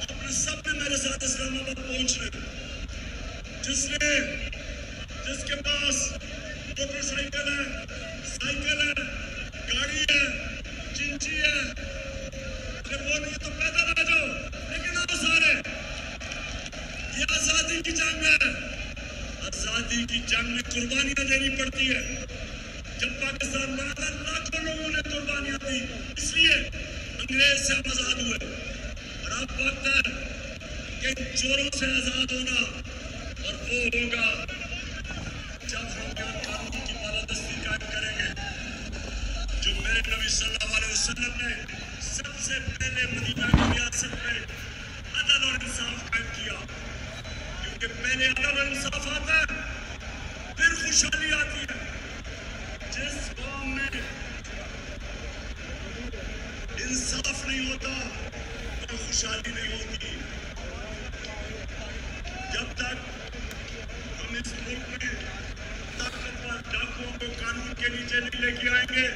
आपने सब ने मेरे साथ इस्लामाबाद पहुंचना है। जिसके पास मोटरसाइकिल है, साइकिल है, गाड़ी है, चिंची है, अरे वो नहीं तो पैदल आ जाओ, लेकिन आओ सारे। ये आजादी की जंग है। आजादी की जंग में कुर्बानियां देनी पड़ती है। जब पाकिस्तान बना था लाखों लोगों ने कुर्बानियां दी, इसलिए अंग्रेज से हम आजाद हुए। और अब वक्त है कि इन चोरों से आजाद होना, और वो होगा जब हम कानून की बालादस्ती कायम करेंगे, जो मेरे नबी सल्लल्लाहु अलैहि वसल्लम ने सबसे पहले मदीना की रियासत में अदल और इंसाफ कायम किया। क्योंकि पहले अदल और इंसाफ आता है, फिर खुशहाली आती है। जिस कौम में इंसाफ नहीं होता, तो खुशहाली नहीं होती। जब तक हम इस मुल्क में ताकतवर डाकुओं को कानून के नीचे नहीं लेके आएंगे,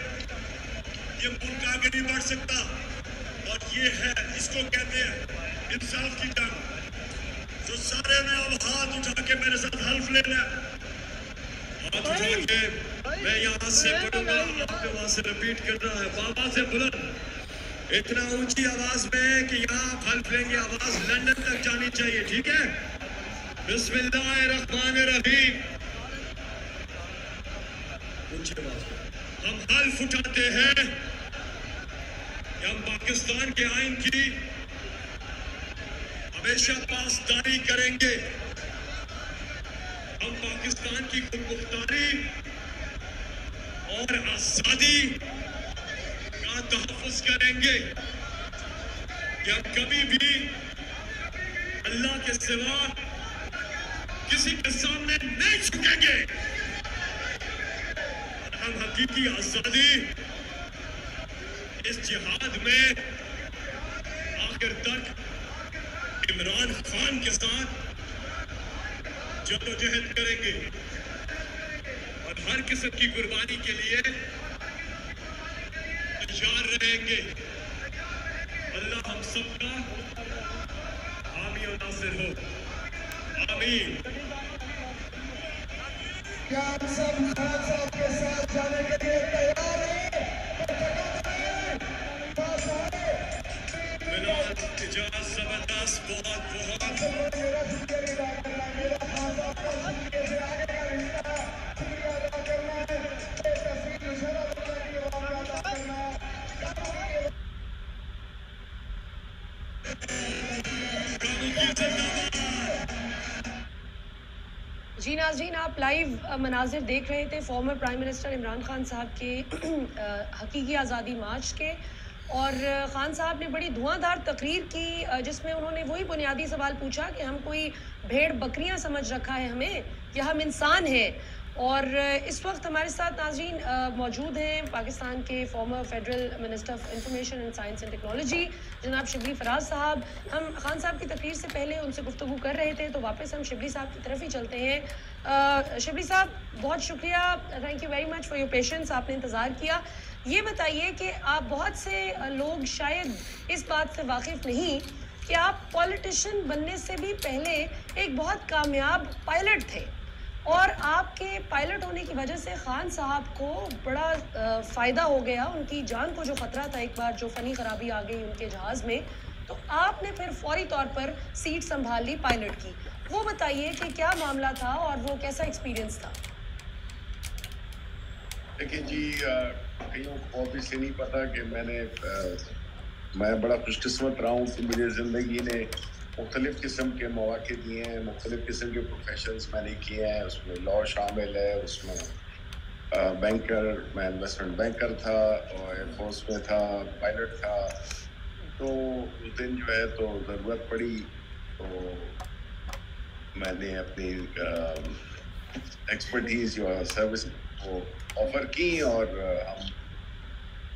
ये मुल्क आगे नहीं बढ़ सकता। और ये है, इसको कहते हैं इंसाफ की जंग। तो सारे ने अब हाथ उठा के मेरे साथ हल्फ लेना। हाथ उठा के मैं यहाँ से पढ़ूंगा, आपके वहां से रिपीट कर रहा है बाबा से बुलंद, इतना ऊंची आवाज में कि यहाँ आप हल्फ लेंगे, आवाज लंदन तक जानी चाहिए, ठीक है? बिस्मिल्लाहिर्रहमानिर्रहीम। ऊंची आवाज में हम हल्फ उठाते हैं कि हम पाकिस्तान के आइन की हमेशा पासदारी करेंगे। हम पाकिस्तान की खुदमुख्तारी और आजादी का तहफ़्फ़ुज़ करेंगे कि हम कभी भी अल्लाह के सिवा किसी के सामने नहीं झुकेंगे। हम हकीकी आजादी इस जिहाद में आखिर तक इमरान खान के साथ जदोजहद करेंगे और हर किस्म की कुर्बानी के लिए तैयार रहेंगे। अल्लाह हम सबका हामी और नासिर हो, आमीन। क्या हम सब खान साहब के साथ जाने के लिए तैयार हैं? बिलाल इजाज जबरदस्त, बहुत बहुत मेरा शुक्रिया अदा करना, मेरा खान साहब का शुक्रिया से आगे का रिश्ता शुक्रिया अदा करना है। एक तस्वीर मुशर्रफ अल्लाह की आवाज़ अदा करना है। जी नाज़रीन, आप लाइव मनाजिर देख रहे थे former prime minister Imran Khan साहब के हकीकी आज़ादी मार्च के। और खान साहब ने बड़ी धुआंधार तकरीर की, जिसमें उन्होंने वही बुनियादी सवाल पूछा कि हम कोई भेड़ बकरियां समझ रखा है हमें, या हम इंसान हैं। और इस वक्त हमारे साथ नाज़रीन मौजूद हैं पाकिस्तान के farmer federal minister of information and science and technology जनाब शिबली फराज साहब। हम खान साहब की तकरीर से पहले उनसे गुफ्तगू कर रहे थे, तो वापस हम शिबली साहब की तरफ ही चलते हैं। शिबली साहब, बहुत शुक्रिया, thank you very much for your patience, आपने इंतज़ार किया। ये बताइए कि आप, बहुत से लोग शायद इस बात से वाकिफ़ नहीं कि आप पॉलिटिशियन बनने से भी पहले एक बहुत कामयाब पायलट थे, और आपके पायलट होने की वजह से खान साहब को बड़ा फ़ायदा हो गया। उनकी जान को जो ख़तरा था एक बार, जो फ़नी ख़राबी आ गई उनके जहाज़ में, तो आपने फिर फौरी तौर पर सीट संभाल ली पायलट की। वो बताइए कि क्या मामला था और वो कैसा एक्सपीरियंस था? देखिए जी, कईयों को ऑब्वियसली नहीं पता कि मैं बड़ा खुशकिस्मत रहा हूँ कि मुझे ज़िंदगी ने मुख्तलिफ़ किस्म के मौक़े दिए हैं, मुख्तलिफ़ किस्म के प्रोफेशंस मैंने किए हैं। उसमें लॉ शामिल है, उसमें बैंकर, मैं इन्वेस्टमेंट बैंकर था और एयरफोर्स में था, पायलट था। तो उस दिन जो है तो ज़रूरत पड़ी तो मैंने अपनी एक्सपर्टीज़ या सर्विस को ऑफ़र की और हम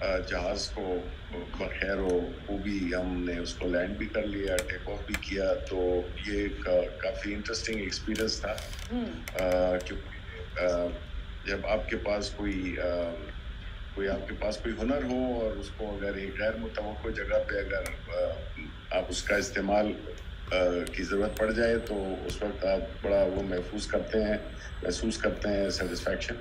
जहाज़ को बखैर वो भी हमने उसको लैंड भी कर लिया, टेक ऑफ भी किया। तो ये काफ़ी इंटरेस्टिंग एक्सपीरियंस था, क्योंकि जब आपके पास कोई हुनर हो और उसको अगर एक गैर मुतवक्को जगह पे अगर आप उसका इस्तेमाल की ज़रूरत पड़ जाए तो उस वक्त आप बड़ा वो महसूस करते हैं सेटिस्फैक्शन।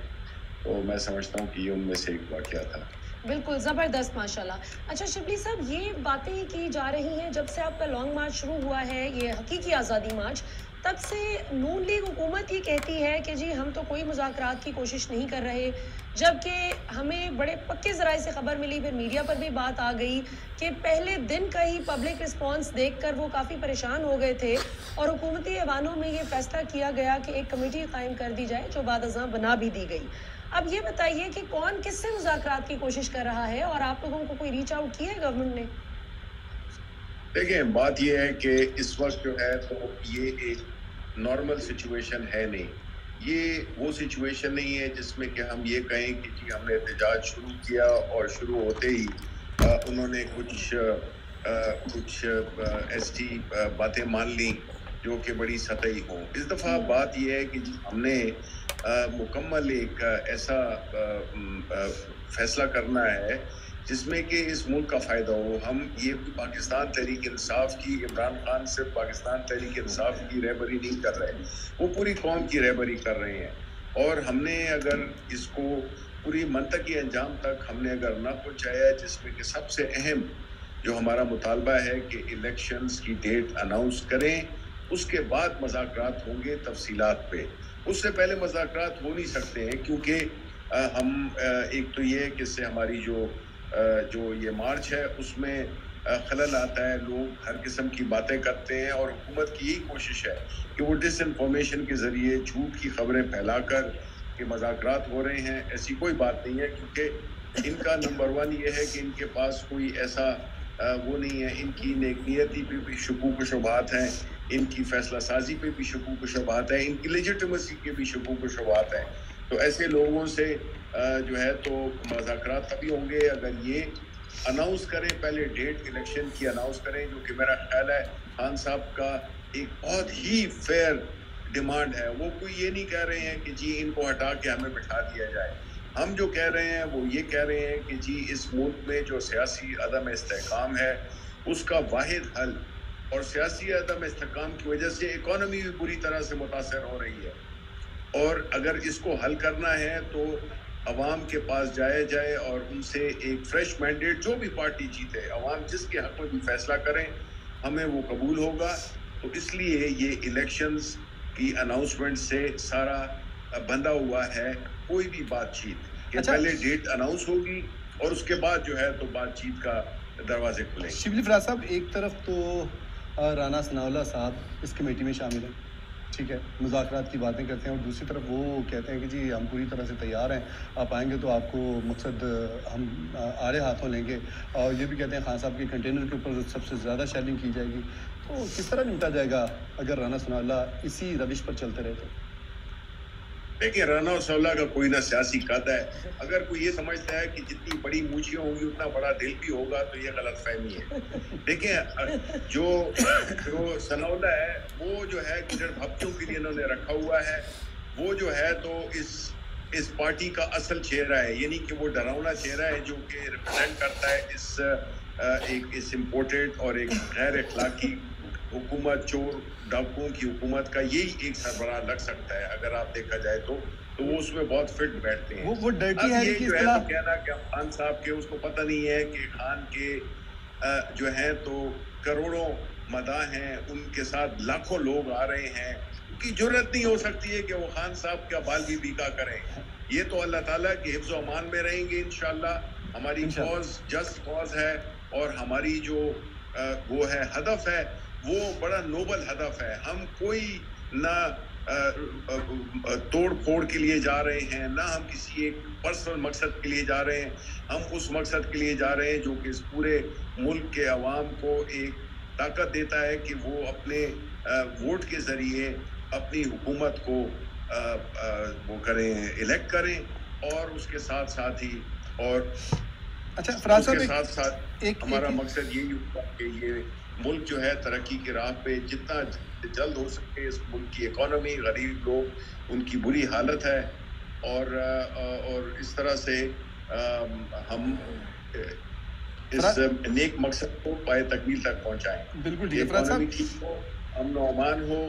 तो मैं समझता हूँ कि ये उनमें से एक वाक़या था। बिल्कुल ज़बरदस्त, माशाल्लाह। अच्छा शिबली साहब, ये बातें की जा रही हैं जब से आपका लॉन्ग मार्च शुरू हुआ है, ये हकीकी आज़ादी मार्च, तब से नून लीग हुकूमत ही कहती है कि जी हम तो कोई मुज़ाकरात की कोशिश नहीं कर रहे, जबकि हमें बड़े पक्के ज़राए से खबर मिली, फिर मीडिया पर भी बात आ गई कि पहले दिन का ही पब्लिक रिस्पांस देखकर वो काफ़ी परेशान हो गए थे और हुकूमती ऐवानों में ये फैसला किया गया कि एक कमेटी कायम कर दी जाए, जो बाद अज़ां बना भी दी गई। अब ये बताइए कि कौन किससे मुज़ाकरात की कोशिश कर रहा है और आप लोगों को कोई रीच आउट किया है गवर्नमेंट ने? देखिए, बात यह है कि इस वक्त जो है तो ये एक नॉर्मल सिचुएशन है नहीं। ये वो सिचुएशन नहीं है जिसमें कि हम ये कहें कि जी हमने एहतजाज शुरू किया और शुरू होते ही उन्होंने कुछ ऐसी बातें मान ली जो कि बड़ी सतही हों। इस दफ़ा बात यह है कि जी हमने मुकम्मल एक ऐसा फैसला करना है जिसमें कि इस मुल्क का फ़ायदा हो। हम ये पाकिस्तान तहरीक इंसाफ की, इमरान खान सिर्फ पाकिस्तान तहरीक इंसाफ की रहबरी नहीं कर रहे, वो पूरी कौम की रहबरी कर रहे हैं। और हमने अगर इसको पूरी मंतकी अंजाम तक हमने अगर ना पहुँचाया, जिसमें कि सबसे अहम जो हमारा मुतालबा है कि इलेक्शंस की डेट अनाउंस करें, उसके बाद मज़ाकरात होंगे तफसीलात पे। उससे पहले मज़ाकरात हो नहीं सकते हैं, क्योंकि हम एक तो ये है कि इससे हमारी जो ये मार्च है उसमें खलल आता है। लोग हर किस्म की बातें करते हैं और हुकूमत की यही कोशिश है कि वो डिसइंफॉर्मेशन के ज़रिए झूठ की खबरें फैलाकर कि मज़ाकरात हो रहे हैं। ऐसी कोई बात नहीं है, क्योंकि इनका नंबर वन ये है कि इनके पास कोई ऐसा वो नहीं है। इनकी नेकनियती पे भी शुकूक शुबहात हैं, इनकी फैसला साजी पे भी शुकूक शुबहात हैं, इनकी लेजिटिमेसी के भी शुकूक शुबहात हैं। तो ऐसे लोगों से जो है तो मज़ाकरात तभी होंगे अगर ये अनाउंस करें, पहले डेट इलेक्शन की अनाउंस करें, जो कि मेरा ख्याल है खान साहब का एक बहुत ही फेयर डिमांड है। वो कोई ये नहीं कह रहे हैं कि जी इनको हटा के हमें बिठा दिया जाए। हम जो कह रहे हैं वो ये कह रहे हैं कि जी इस मुल्क में जो सियासी अदम इस्तेहकाम है उसका वाहिद हल, और सियासी अदम इस्तेहकाम की वजह से इकॉनमी भी बुरी तरह से मुतासर हो रही है, और अगर इसको हल करना है तो अवाम के पास जाया जाए और उनसे एक फ्रेश मैंडेट, जो भी पार्टी जीते, अवाम जिसके हक में भी फैसला करें, हमें वो कबूल होगा। तो इसलिए ये इलेक्शंस की अनाउंसमेंट से सारा बंधा हुआ है कोई भी बातचीत कि पहले डेट अनाउंस होगी और उसके बाद जो है तो बातचीत का दरवाजे खुलेंगे। शिबली फराज साहब, एक तरफ तो राना सनाउल्लाह साहब इस कमेटी में शामिल हैं, ठीक है, मुज़ाकरात की बातें करते हैं, और दूसरी तरफ वो कहते हैं कि जी हम पूरी तरह से तैयार हैं, आप आएंगे तो आपको मकसद हम आड़े हाथों लेंगे, और ये भी कहते हैं खान साहब के कंटेनर के ऊपर सबसे ज़्यादा शेलिंग की जाएगी। तो किस तरह निपटा जाएगा अगर राना सनाउल्लाह इसी रविश पर चलते रहे तो? देखिए, राना सनाउल्लाह का कोई ना सियासी कद है। अगर कोई ये समझता है कि जितनी बड़ी मूछियाँ होंगी उतना बड़ा दिल भी होगा तो ये गलत फहमी है। देखिए, जो सनाउल्लाह है वो जो है गिरड भक्तियों के लिए इन्होंने रखा हुआ है, वो जो है तो इस पार्टी का असल चेहरा है, यानी कि वो डरावना चेहरा है जो कि रिप्रेजेंट करता है इस इम्पोर्टेड और एक गैर अखलाकी हुकूमत, चोर डाकुओं की हुकूमत का यही एक सरबराह लग सकता है अगर आप देखा जाए तो वो उसमें बहुत फिट बैठते हैं। वो डर्टी है ये जो है तो कहना कि खान साहब के उसको पता नहीं है कि खान के जो है तो करोड़ों मदाह हैं, उनके साथ लाखों लोग आ रहे हैं, उनकी जुर्रत नहीं हो सकती है कि वो खान साहब का बाल भी बीका करें। ये तो अल्लाह ताला के हिफ्ज़ व अमान में रहेंगे इंशाअल्लाह। हमारी कॉज जस्ट कॉज है और हमारी जो वो है हदफ है वो बड़ा नोबल हदफ है। हम कोई ना तोड़ फोड़ के लिए जा रहे हैं, ना हम किसी एक पर्सनल मकसद के लिए जा रहे हैं। हम उस मकसद के लिए जा रहे हैं जो कि इस पूरे मुल्क के अवाम को एक ताकत देता है कि वो अपने वोट के ज़रिए अपनी हुकूमत को वो करें, इलेक्ट करें, और उसके साथ साथ ही और अच्छा फराज साहब, उसके साथ साथ हमारा मकसद यही होगा कि ये मुल्क जो है तरक्की की राह पे जितना जल्द हो सके, इस मुल्क की इकॉनमी, गरीब लोग, उनकी बुरी हालत है, और इस तरह से हम इस नेक मकसद को पाए तकमील तक पहुंचाएं। बिल्कुल इकॉनमी ठीक हो, अमन व अमान हो,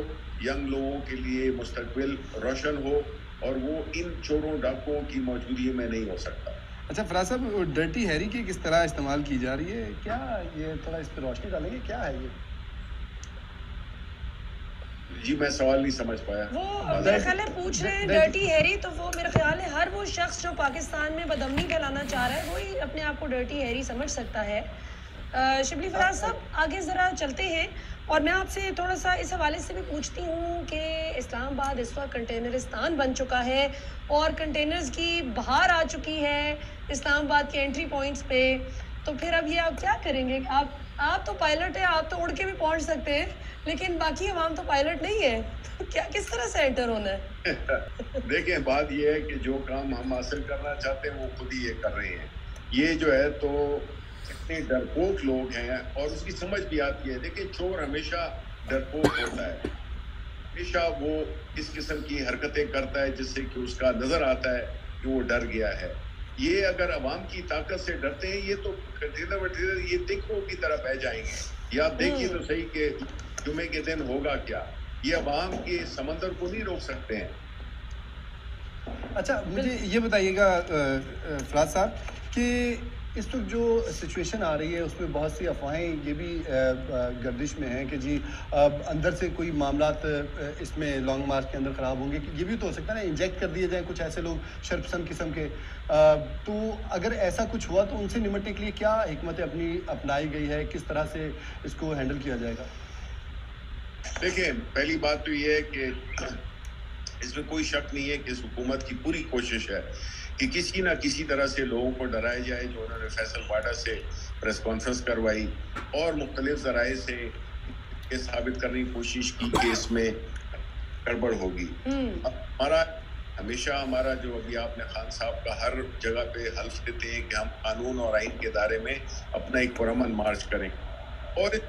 यंग लोगों के लिए मुस्तकबिल रोशन हो, और वो इन चोरों डाकुओं की मौजूदगी में नहीं हो सकता। अच्छा फराज साहब, डर्टी हैरी की किस तरह इस्तेमाल की जा रही है, क्या ये थोड़ा इस पर रोशनी डालेंगे, क्या है ये? जी मैं सवाल नहीं समझ पाया। वो मेरा ख्याल है पूछ रहे हैं डर्टी हैरी, तो वो मेरा ख्याल है हर वो शख्स जो पाकिस्तान में बदअमनी फैलाना चाह रहा है वही अपने आप को डर्टी हैरी समझ सकता है। शिबली फराज साहब आगे ज़रा चलते हैं और मैं आपसे थोड़ा सा इस हवाले से भी पूछती हूँ कि इस्लामाबाद इस वक्त कंटेनरिस्तान बन चुका है और कंटेनर्स की बहार आ चुकी है इस्लामाबाद के एंट्री पॉइंट्स पे, तो फिर अब ये आप क्या करेंगे? आप तो पायलट है, आप तो उड़ के भी पहुंच सकते हैं, लेकिन बाकी अवाम तो पायलट नहीं है, तो क्या किस तरह से एंटर होना है? देखें बात ये है कि जो काम हम हासिल करना चाहते हैं वो खुद ही ये कर रहे हैं। ये जो है तो इतने डरपोक लोग हैं और उसकी समझ भी आती है। देखिए चोर हमेशा डरपोक होता है, हमेशा वो इस किस्म की हरकतें करता है जिससे कि उसका नजर आता है कि वो डर गया है। ये अगर अवाम की ताकत से डरते हैं ये तो कंटेनर ये तिकों की तरह बह जाएंगे। या आप देखिए तो सही कि जुमे के दिन होगा क्या, ये अवाम के समंदर को नहीं रोक सकते हैं। अच्छा मुझे ये बताइएगा फराज साहब कि इस वक्त जो सिचुएशन आ रही है उसमें बहुत सी अफवाहें ये भी गर्दिश में हैं कि जी अंदर से कोई मामलात इसमें लॉन्ग मार्च के अंदर ख़राब होंगे, कि ये भी तो हो सकता है ना इंजेक्ट कर दिए जाएं कुछ ऐसे लोग शर्पसंद किस्म के। तो अगर ऐसा कुछ हुआ तो उनसे निपटने के लिए क्या हिकमत अपनाई गई है, किस तरह से इसको हैंडल किया जाएगा? देखिए पहली बात तो ये है कि इसमें कोई शक नहीं है कि इस हुकूमत की पूरी कोशिश है कि किसी ना किसी तरह से लोगों को डराया जाए। जो उन्होंने फैसल वाडा से प्रेस कॉन्फ्रेंस करवाई और मुख्तलिफ ज़राए से ये साबित करने की कोशिश की कि इसमें गड़बड़ होगी। हमारा जो अभी आपने खान साहब का हर जगह पे हल्फ देते हैं कि हम कानून और आइन के दायरे में अपना एक पुरअमन मार्च करें और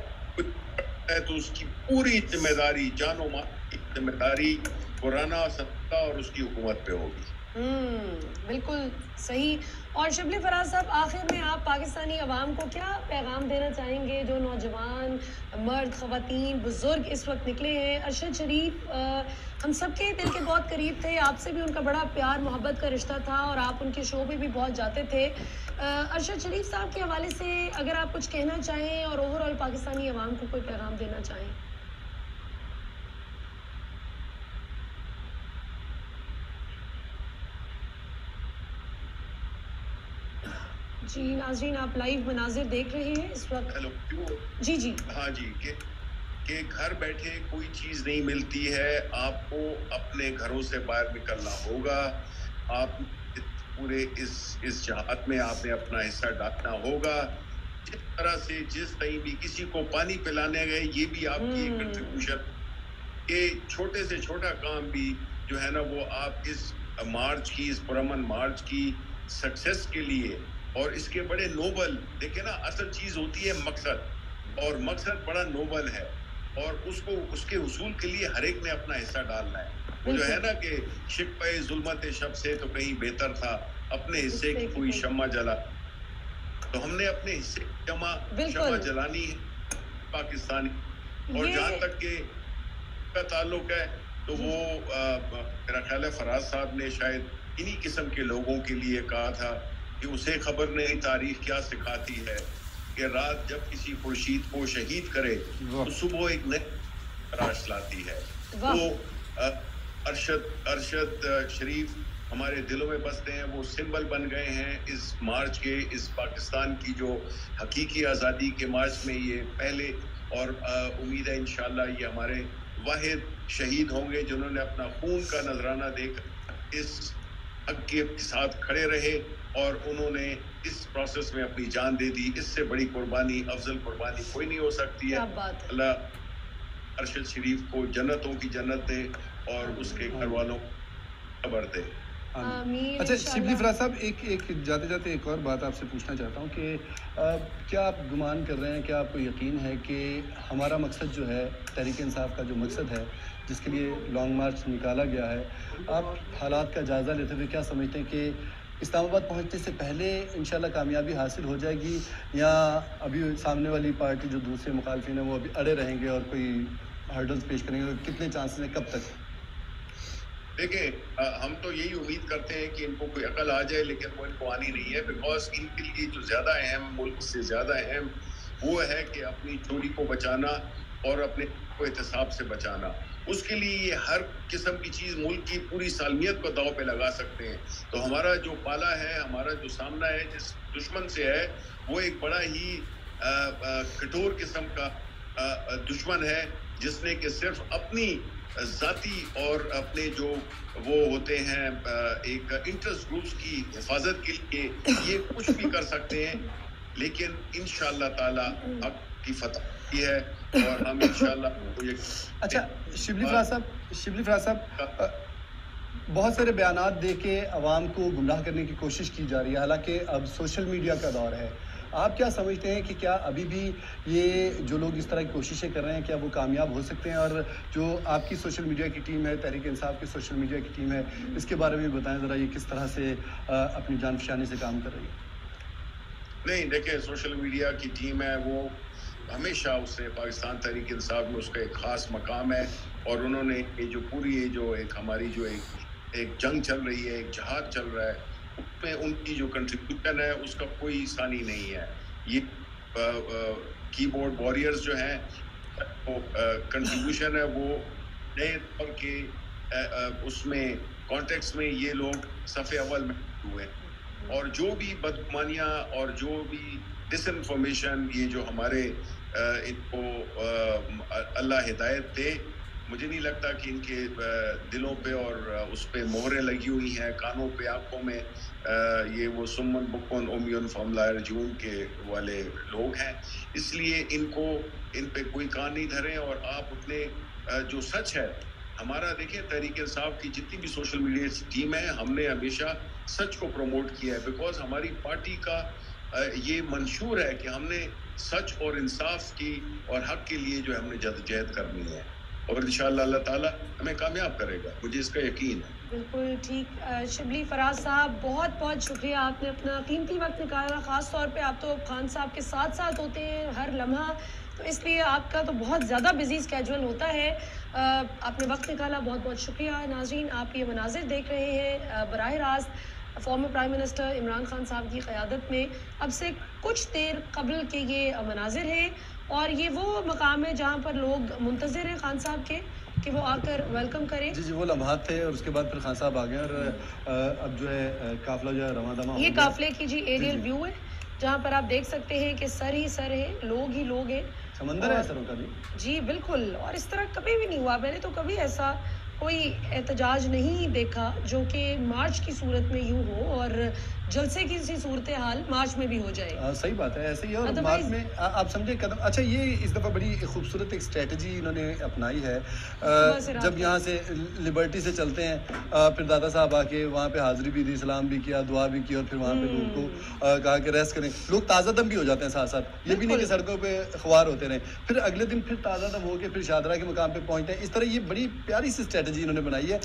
तो उसकी पूरी जिम्मेदारी जानो माल की जिम्मेदारी पुराना सत्ता और उसकी हुकूमत पे होगी। बिल्कुल सही। और शिबली फराज साहब आखिर में आप पाकिस्तानी अवाम को क्या पैगाम देना चाहेंगे? जो नौजवान मर्द ख़वातीन बुज़ुर्ग इस वक्त निकले हैं, अरशद शरीफ हम सबके दिल के बहुत करीब थे, आपसे भी उनका बड़ा प्यार मोहब्बत का रिश्ता था और आप उनके शो पे भी बहुत जाते थे। अरशद शरीफ साहब के हवाले से अगर आप कुछ कहना चाहें और ओवरऑल पाकिस्तानी अवाम को कोई पैगाम देना चाहें। जी नाज़रीन आप लाइव मनाजिर देख रहे हैं इस वक्त। हेलो जी जी हाँ जी कि घर बैठे कोई चीज़ नहीं मिलती है, आपको अपने घरों से बाहर निकलना होगा। आप पूरे इस जहाद में आपने अपना हिस्सा डालना होगा। जिस तरह से जिस कहीं भी किसी को पानी पिलाने गए ये भी आपकी एक कंट्रीब्यूशन। ये छोटे से छोटा काम भी जो है ना वो आप इस मार्च की इस पुरअमन मार्च की सक्सेस के लिए और इसके बड़े नोबल देखे ना असल चीज़ होती है मकसद, और मकसद बड़ा नोबल है और उसको उसके हुसूल के लिए हर एक ने अपना हिस्सा डालना है। वो जो है ना कि शिक़्क़ ज़ुल्मत शब से तो कहीं बेहतर था अपने हिस्से की कोई शम्मा जला, तो हमने अपने हिस्से की शम्मा जलानी है पाकिस्तानी। और जहाँ तक के का ताल्लुक है तो वो मेरा ख्याल है फराज साहब ने शायद इन्हीं किस्म के लोगों के लिए कहा था कि उसे खबर नहीं तारीख क्या सिखाती है कि रात जब किसी खुर्शीद को शहीद करे तो सुबह एक नई तराश लाती है। वो अरशद शरीफ हमारे दिलों में बसते हैं, वो सिंबल बन गए हैं इस मार्च के, इस पाकिस्तान की जो हकीकी आज़ादी के मार्च में ये पहले। और उम्मीद है इंशाल्लाह ये हमारे वाहिद शहीद होंगे जिन्होंने अपना खून का नजराना देकर इस हक के साथ खड़े रहे और उन्होंने इस प्रोसेस में अपनी जान दे दी। इससे बड़ी कुर्बानी अफजल कुर्बानी कोई नहीं हो सकती है। अल्लाह अरशद शरीफ को जन्नतों की जन्नत दे और उसके घर वालों को खबर दे। अच्छा शिबली फराज साहब एक जाते जाते एक और बात आपसे पूछना चाहता हूँ कि क्या आप गुमान कर रहे हैं, क्या आपको यकीन है कि हमारा मकसद जो है तहरीक इंसाफ का जो मकसद है जिसके लिए लॉन्ग मार्च निकाला गया है, आप हालात का जायज़ा लेते हुए क्या समझते हैं कि इस्लामाबाद पहुंचने से पहले इंशाल्लाह कामयाबी हासिल हो जाएगी, या अभी सामने वाली पार्टी जो दूसरे मुखालफिन है वो अभी अड़े रहेंगे और कोई हर्डल्स पेश करेंगे? कितने चांसेस हैं, कब तक? देखिए हम तो यही उम्मीद करते हैं कि इनको कोई अकल आ जाए, लेकिन वो इनको आनी नहीं है। बिकॉज इनके लिए जो ज़्यादा अहम, मुल्क से ज़्यादा अहम वो है कि अपनी चोरी को बचाना और अपने को एहतसाब से बचाना, उसके लिए ये हर किस्म की चीज मुल्क की पूरी सालमियत को दाव पे लगा सकते हैं। तो हमारा जो पाला है, हमारा जो सामना है जिस दुश्मन से है, वो एक बड़ा ही कठोर किस्म का दुश्मन है, जिसने कि सिर्फ अपनी जाती और अपने जो वो होते हैं एक इंटरेस्ट ग्रुप्स की हिफाजत के लिए ये कुछ भी कर सकते हैं, लेकिन इंशाअल्लाह ताला हक की फतह है और हम इंशाअल्लाह। अच्छा शिबली फराज साहब, बहुत सारे बयानात दे के अवाम को गुमराह करने की कोशिश की जा रही है, हालांकि अब सोशल मीडिया का दौर है। आप क्या समझते हैं कि क्या अभी भी ये जो लोग इस तरह की कोशिशें कर रहे हैं, क्या वो कामयाब हो सकते हैं? और जो आपकी सोशल मीडिया की टीम है, तहरीक इंसाफ की सोशल मीडिया की टीम है, इसके बारे में बताएं ज़रा, ये किस तरह से अपनी जान फशानी से काम कर रही है? नहीं, देखें, सोशल मीडिया की टीम है वो हमेशा उससे पाकिस्तान तहरीक इंसाफ में उसका एक ख़ास मकाम है, और उन्होंने ये जो पूरी ये जो एक हमारी जो एक जंग चल रही है, एक जहाद चल रहा है, उसमें उनकी जो कंट्रीब्यूशन है उसका कोई सानी नहीं है। ये कीबोर्ड वॉरियर्स जो हैं, वो कंट्रीब्यूशन है वो नए तौर के उसमें कॉन्टेक्स्ट में ये लोग सफ़े अव्वल में हुए हैं, और जो भी बदगुमानियाँ और जो भी डिसइंफॉर्मेशन ये जो हमारे इनको अल्लाह हिदायत दे, मुझे नहीं लगता कि इनके दिलों पे और उस पे मोहरें लगी हुई हैं, कानों पे, आंखों में, ये वो सुमन बुकन उमियन फमलायर जून के वाले लोग हैं, इसलिए इनको इन पे कोई कान नहीं धरें। और आप अपने जो सच है हमारा देखें, तहरीक इंसाफ की जितनी भी सोशल मीडिया टीम है, हमने हमेशा सच को प्रमोट किया है, बिकॉज हमारी पार्टी का ये मंशूर है कि हमने सच और इंसाफ की और हक के लिए जो हमने जद्दोजहद करनी है, और इंशाअल्लाह अल्लाह ताला हमें कामयाब करेगा, मुझे इसका यकीन है। बिल्कुल ठीक। शिबली फराज साहब, बहुत बहुत शुक्रिया, आपने अपना कीमती वक्त निकाला। ख़ास तौर पे आप तो खान साहब के साथ साथ होते हैं हर लम्हा, तो इसलिए आपका तो बहुत ज़्यादा बिजी स्केड्यूल होता है। आपने वक्त निकाला, बहुत बहुत शुक्रिया। नाज़रीन, आप ये मनाजिर देख रहे हैं बराह रास्त former prime minister Imran Khan साहब की क़यादत में अब से कुछ देर कबल के ये मनाजिर हैं, और ये वो मकाम है जहाँ पर लोग मुंतज़िर हैं खान साहब के कि वो आकर वेलकम करें। जी वो लम्हात थे, और उसके बाद फिर खान साहब आ गए, और अब जो है काफिला जो है रवां दमा, ये काफिले की जी एरियल व्यू है, जहाँ पर आप देख सकते हैं कि सर ही सर है, लोग ही लोग हैं, समंदर है सरों का भी। जी बिल्कुल, और इस तरह कभी भी नहीं हुआ, मैंने तो कभी ऐसा कोई एहतजाज नहीं देखा जो कि मार्च की सूरत में यूँ हो, और जलसे की सी सूरत हाल मार्च में भी हो जाए। सही बात है, ऐसे ही है। और मार्च में आप समझे कदम, अच्छा ये इस दफ़ा बड़ी खूबसूरत एक स्ट्रेटजी इन्होंने अपनाई है। जब यहाँ से लिबर्टी से चलते हैं, फिर दादा साहब आके वहाँ पे हाज़िरी भी दी, सलाम भी किया, दुआ भी की, और फिर वहाँ पे लोगों को कहा कि रेस्ट करें। लोग ताज़ा दम भी हो जाते हैं साथ साथ, ये भी नहीं कि सड़कों पर ख्वार होते रहें, फिर अगले दिन फिर ताज़ा दम होकर फिर शादरा के मुकाम पर पहुँचते हैं। इस तरह ये बड़ी प्यारी सी स्ट्रेटजी इन्होंने बनाई है।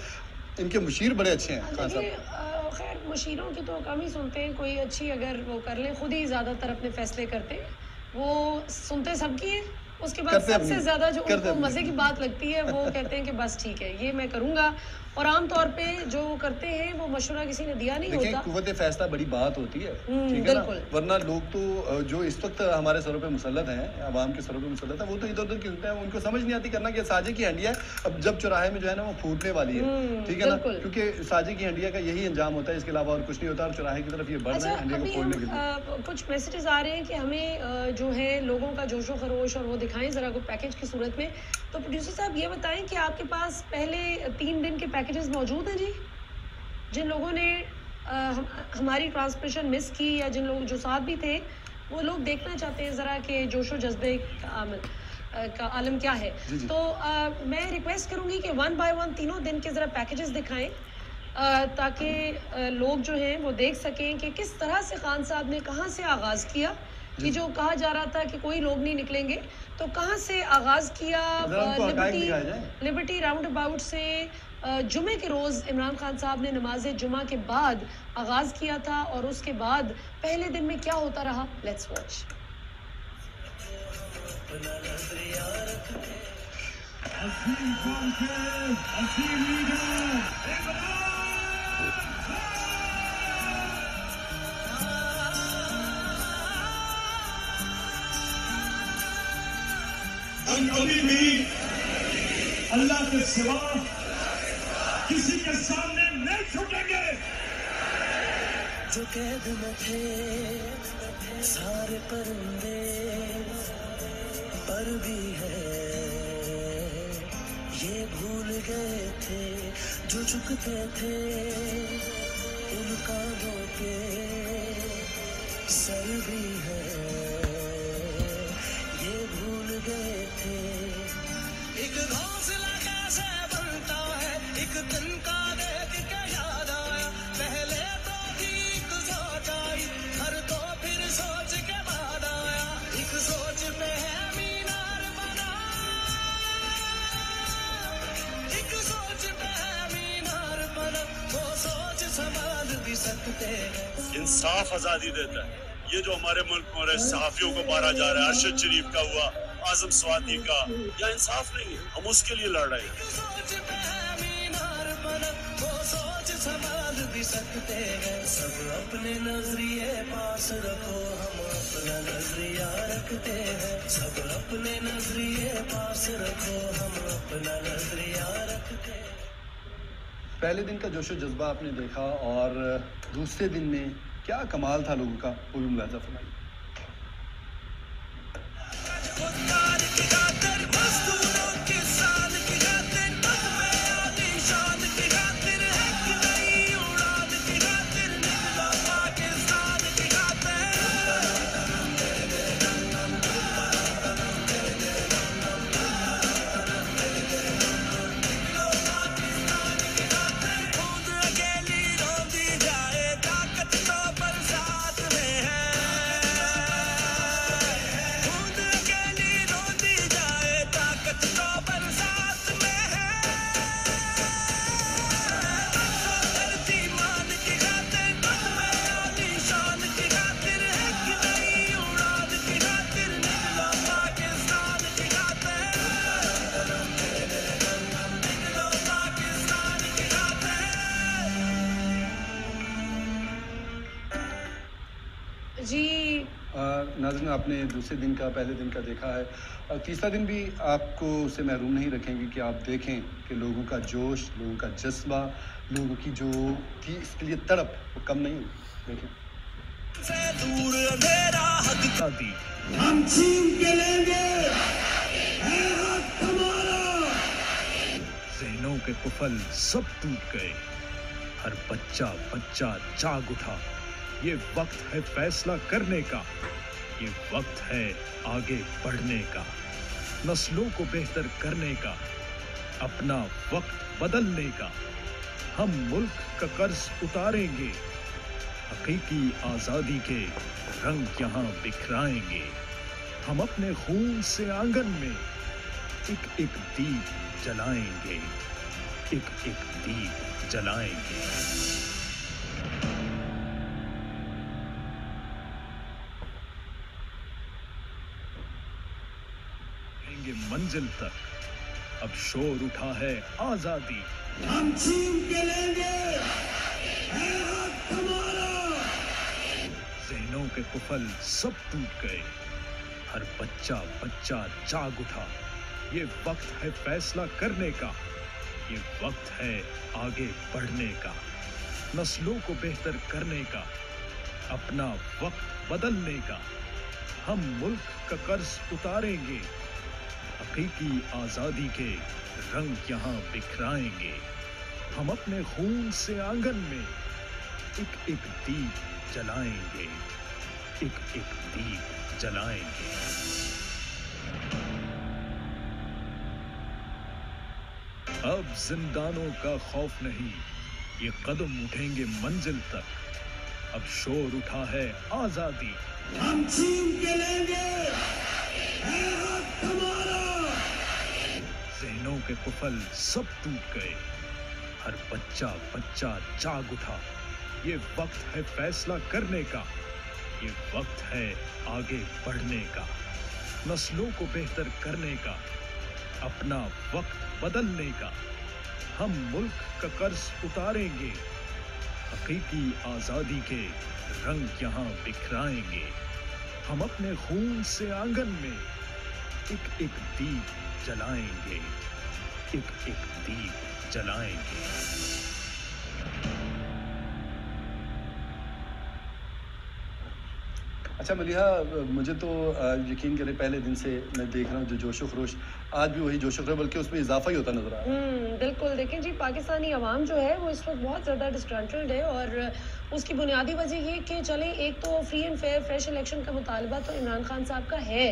इनके मुशीर बड़े अच्छे हैं खान साहब। खैर मुशीरों की तो कम ही सुनते हैं, कोई अच्छी अगर वो कर लें, खुद ही ज़्यादातर अपने फैसले करते हैं, वो सुनते सबकी है, उसके बाद सबसे ज़्यादा जो उनको मज़े की बात लगती है वो कहते हैं कि बस ठीक है ये मैं करूँगा, और आमतौर पे जो वो करते हैं वो मशवरा किसी ने दिया नहीं होता। कुव्वत फैसला बड़ी बात होती है, ठीक है ना, वरना लोग तो जो इस वक्त हमारे सरों पे मुसल्लत हैं, आवाम के सरों पे मुसल्लत है, वो तो इधर उधर क्योंकि उनको समझ नहीं आती करना कि साजे की हंडिया अब जब चौराहे में जो है ना वो फूटने वाली है, ठीक है ना, क्योंकि साजे की हंडिया का यही अंजाम होता है, इसके अलावा और कुछ नहीं होता, और चौराहे की तरफ ये बढ़ रहे हैं हंडिया को फोड़ने के लिए। कुछ मैसेजेस आ रहे हैं कि हमें जो है लोगों का जोशो खरोश और वो दिखाएं ज़रा को पैकेज की सूरत में, तो प्रोड्यूसर साहब ये बताएं कि आपके पास पहले 3 दिन के पैकेजेस मौजूद हैं जी, जिन लोगों ने हमारी ट्रांसमिशन मिस की या जिन लोग जो साथ भी थे वो लोग देखना चाहते हैं ज़रा कि जोशो जज्बे का आलम क्या है, तो मैं रिक्वेस्ट करूँगी कि 1 बाय 1 तीनों दिन के ज़रा पैकेजेस दिखाएं, ताकि लोग जो हैं वो देख सकें कि किस तरह से खान साहब ने कहाँ से आगाज़ किया, कि जो कहा जा रहा था कि कोई लोग नहीं निकलेंगे, तो कहाँ से आगाज़ किया। लिबर्टी राउंड अबाउट से जुमे के रोज़ इमरान खान साहब ने नमाज जुमा के बाद आगाज़ किया था, और उसके बाद पहले दिन में क्या होता रहा, लेट्स वॉच। हम कभी भी अल्लाह के सिवा किसी के सामने नहीं झुकेंगे। जो कैद में थे सारे परिंदे पर भी है, ये भूल गए थे जो झुकते थे उन कांधों के सर भी है, ये भूल गए थे। एक घोंसला कैसे बनता है, एक तिनका देख के याद आया, पहले तो ठीक सोच आई, हर तो फिर सोच के बाद आया, एक सोच पे है मीनार बना, एक सोच पे है मीनार बना, वो सोच संभाल भी सकते हैं। इंसाफ आजादी देता है। ये जो हमारे मुल्क में रहे सहाफियों को मारा जा रहा है, अरशद शरीफ का हुआ, आजम स्वाति का, यह इंसाफ नहीं है, हम उसके लिए लड़ रहे हैं। सोच पे मीनार बना, वो सोच संभाल भी सकते हैं। सब अपने नजरिए पास रखो, हम अपना नजरिया रखते हैं। सब अपने नजरिए पास रखो, हम अपना नजरिया रखते हैं। पहले दिन का जोशो जज्बा आपने देखा और दूसरे दिन में क्या कमाल था लोगों का, पूरी मुलाजा फरमाइए। नाज़रीन, आपने दूसरे दिन का पहले दिन का देखा है, तीसरा दिन भी आपको उसे महरूम नहीं रखेंगे कि आप देखें कि लोगों का जोश, लोगों का जज्बा, लोगों की जो थी इसके लिए तड़प वो कम नहीं हुई। देखें हम छीन के लेंगे, है हक हमारा। ज़हनों के कुफल सब टूट गए, हर बच्चा बच्चा जाग उठा। ये वक्त है फैसला करने का, ये वक्त है आगे बढ़ने का, नस्लों को बेहतर करने का, अपना वक्त बदलने का। हम मुल्क का कर्ज उतारेंगे, हकीकी आजादी के रंग यहाँ बिखराएंगे। हम अपने खून से आंगन में एक एक दीप जलाएंगे, एक एक दीप जलाएंगे। मंजिल तक अब शोर उठा है आजादी। हम छीन के लेंगे, है हक हमारा। ज़हनों के कुफल सब टूट गए, हर बच्चा बच्चा जाग उठा। ये वक्त है फैसला करने का, ये वक्त है आगे बढ़ने का, नस्लों को बेहतर करने का, अपना वक्त बदलने का। हम मुल्क का कर्ज उतारेंगे, हकीकी आजादी के रंग यहाँ बिखराएंगे। हम अपने खून से आंगन में एक एक दीप जलाएंगे, एक एक दीप जलाएंगे। अब जिंदानों का खौफ नहीं, ये कदम उठेंगे मंजिल तक। अब शोर उठा है आजादी। हम छीन के लेंगे, है हक हमारा। ज़हनों के कुफल सब टूट गए, हर बच्चा बच्चा जाग उठा। ये वक्त है फैसला करने का, ये वक्त है आगे बढ़ने का, नस्लों को बेहतर करने का, अपना वक्त बदलने का। हम मुल्क का कर्ज उतारेंगे, हकीकी आजादी के रंग यहाँ बिखराएंगे। हम अपने खून से आंगन में एक एक दीप जलाएंगे, एक एक दीप जलाएंगे। अच्छा मलिहा, मुझे तो यकीन करें पहले दिन से मैं देख रहा हूँ जो जोशो खरोश, आज भी वही जोशो खरोश, बल्कि उसमें इजाफा ही होता नजर आ रहा है। बिल्कुल। देखें जी, पाकिस्तानी अवाम जो है वो इस वक्त बहुत ज़्यादा डिस्ट्रैक्टेड है, और उसकी बुनियादी वजह ये कि चलें, एक तो free and fair fresh election का मुतालबा तो इमरान खान साहब का है,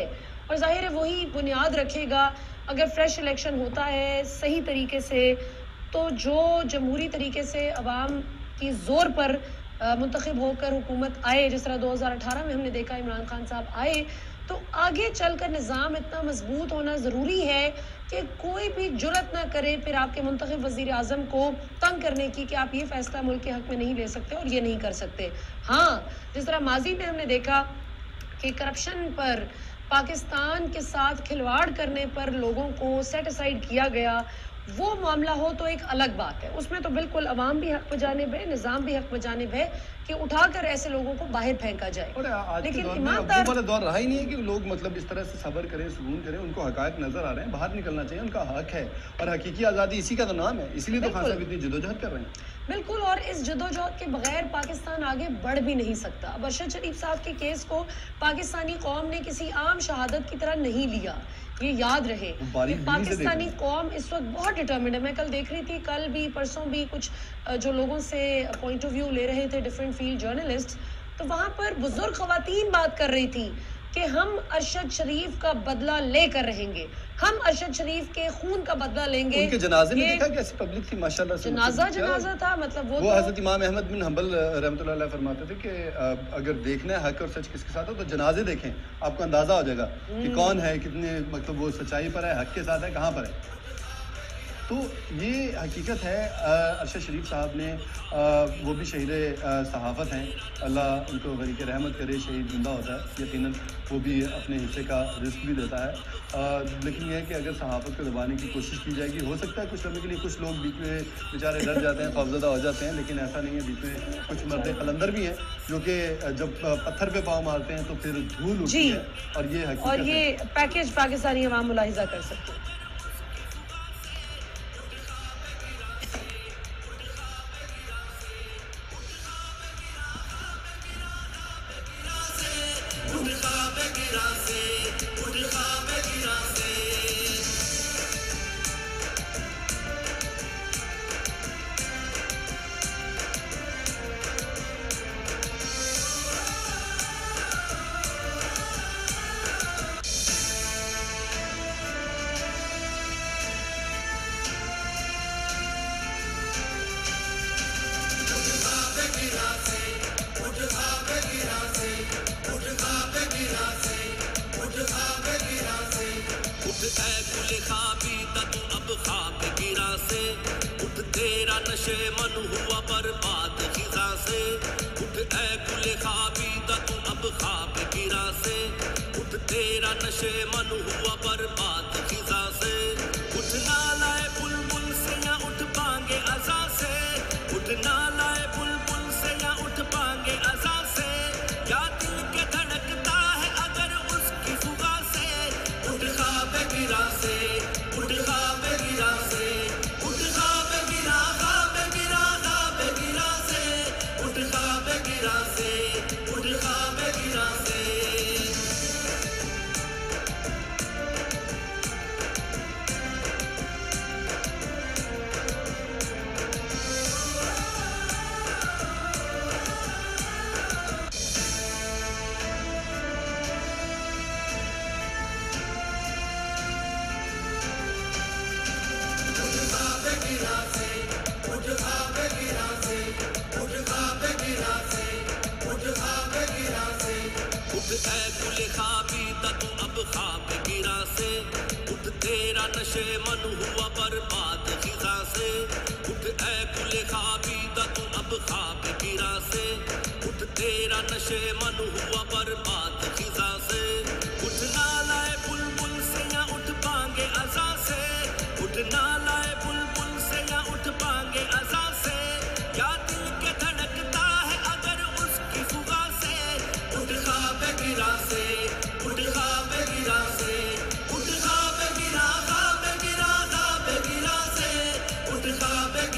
और जाहिर है वही बुनियाद रखेगा। अगर फ्रेश इलेक्शन होता है सही तरीके से, तो जो जमहूरी तरीके से अवाम की ज़ोर पर मुंतखब होकर हुकूमत आए, जिस तरह 2018 में हमने देखा इमरान खान साहब आए, तो आगे चलकर निज़ाम इतना मजबूत होना ज़रूरी है कि कोई भी जुर्रत ना करे फिर आपके मुंतखब वज़ीर आज़म को तंग करने की कि आप ये फ़ैसला मुल्क के हक़ में नहीं ले सकते और ये नहीं कर सकते। हाँ, जिस तरह माजी में हमने देखा कि करप्शन पर, पाकिस्तान के साथ खिलवाड़ करने पर लोगों को सेट असाइड किया गया, वो मामला हो तो एक अलग बात है। उसमें तो बिल्कुल अवाम भी हक बजानिब है, निज़ाम भी हक बजानिब है कि उठाकर ऐसे लोगों को बाहर फेंका जाए। और आज के लेकिन दौर में ईमानदार अब वो वाला दौर रहा ही नहीं है कि लोग मतलब इस तरह से सब्र करें, सुकून करें, उनको हकायक नजर आ रहे हैं, बाहर निकलना चाहिए, उनका हक है, और हकीकी आज़ादी इसी का तो नाम है, इसीलिए तो खान साहब इतनी जदोजहद कर रहे हैं। बिल्कुल, और इस जदोजहद के बगैर पाकिस्तान आगे बढ़ भी नहीं सकता। अब अरशद शरीफ साहब के केस को पाकिस्तानी कौम ने किसी आम शहादत की तरह नहीं लिया, ये याद रहे कि पाकिस्तानी कौम इस वक्त बहुत डिटर्मिन्ड है। मैं कल देख रही थी, कल भी परसों भी कुछ जो लोगों से पॉइंट ऑफ व्यू ले रहे थे डिफरेंट फील्ड जर्नलिस्ट, तो वहाँ पर बुजुर्ग ख़वातीन बात कर रही थी कि हम अरशद शरीफ का बदला लेकर रहेंगे, हम अरशद शरीफ के खून का बदला लेंगे। उनके जनाजे में देखा कैसी पब्लिक थी माशाल्लाह से। जनाजा था, मतलब वो हज़रत इमाम अहमद बिन हंबल रहमतुल्लाह अलैह फरमाते थे कि अगर देखना है हक और सच किसके साथ हो तो जनाजे देखें, आपको अंदाजा हो जाएगा कि कौन है, कितने मतलब वो सच्चाई पर है, हक के साथ है, कहाँ पर है। तो ये हकीकत है। अरशद शरीफ साहब ने वो भी शहीद सहाफ़त हैं, अल्लाह उनको गरीक रहमत करे। शहीद जिंदा होता है यकीनन, वो भी अपने हिस्से का रिस्क भी देता है, लेकिन यह है कि अगर सहाफ़त को दबाने की कोशिश की जाएगी, हो सकता है कुछ समय के लिए कुछ लोग बीच में बेचारे डर जाते हैं, खौफज़दा हो जाते हैं, लेकिन ऐसा नहीं है। बीच में कुछ मर्द कलंदर भी हैं जो कि जब पत्थर पे पाँव मारते हैं तो फिर धूल उठती है, और ये हकीकत और ये पैकेज पाकिस्तानी अवाम मुलाहिजा कर सकते हैं।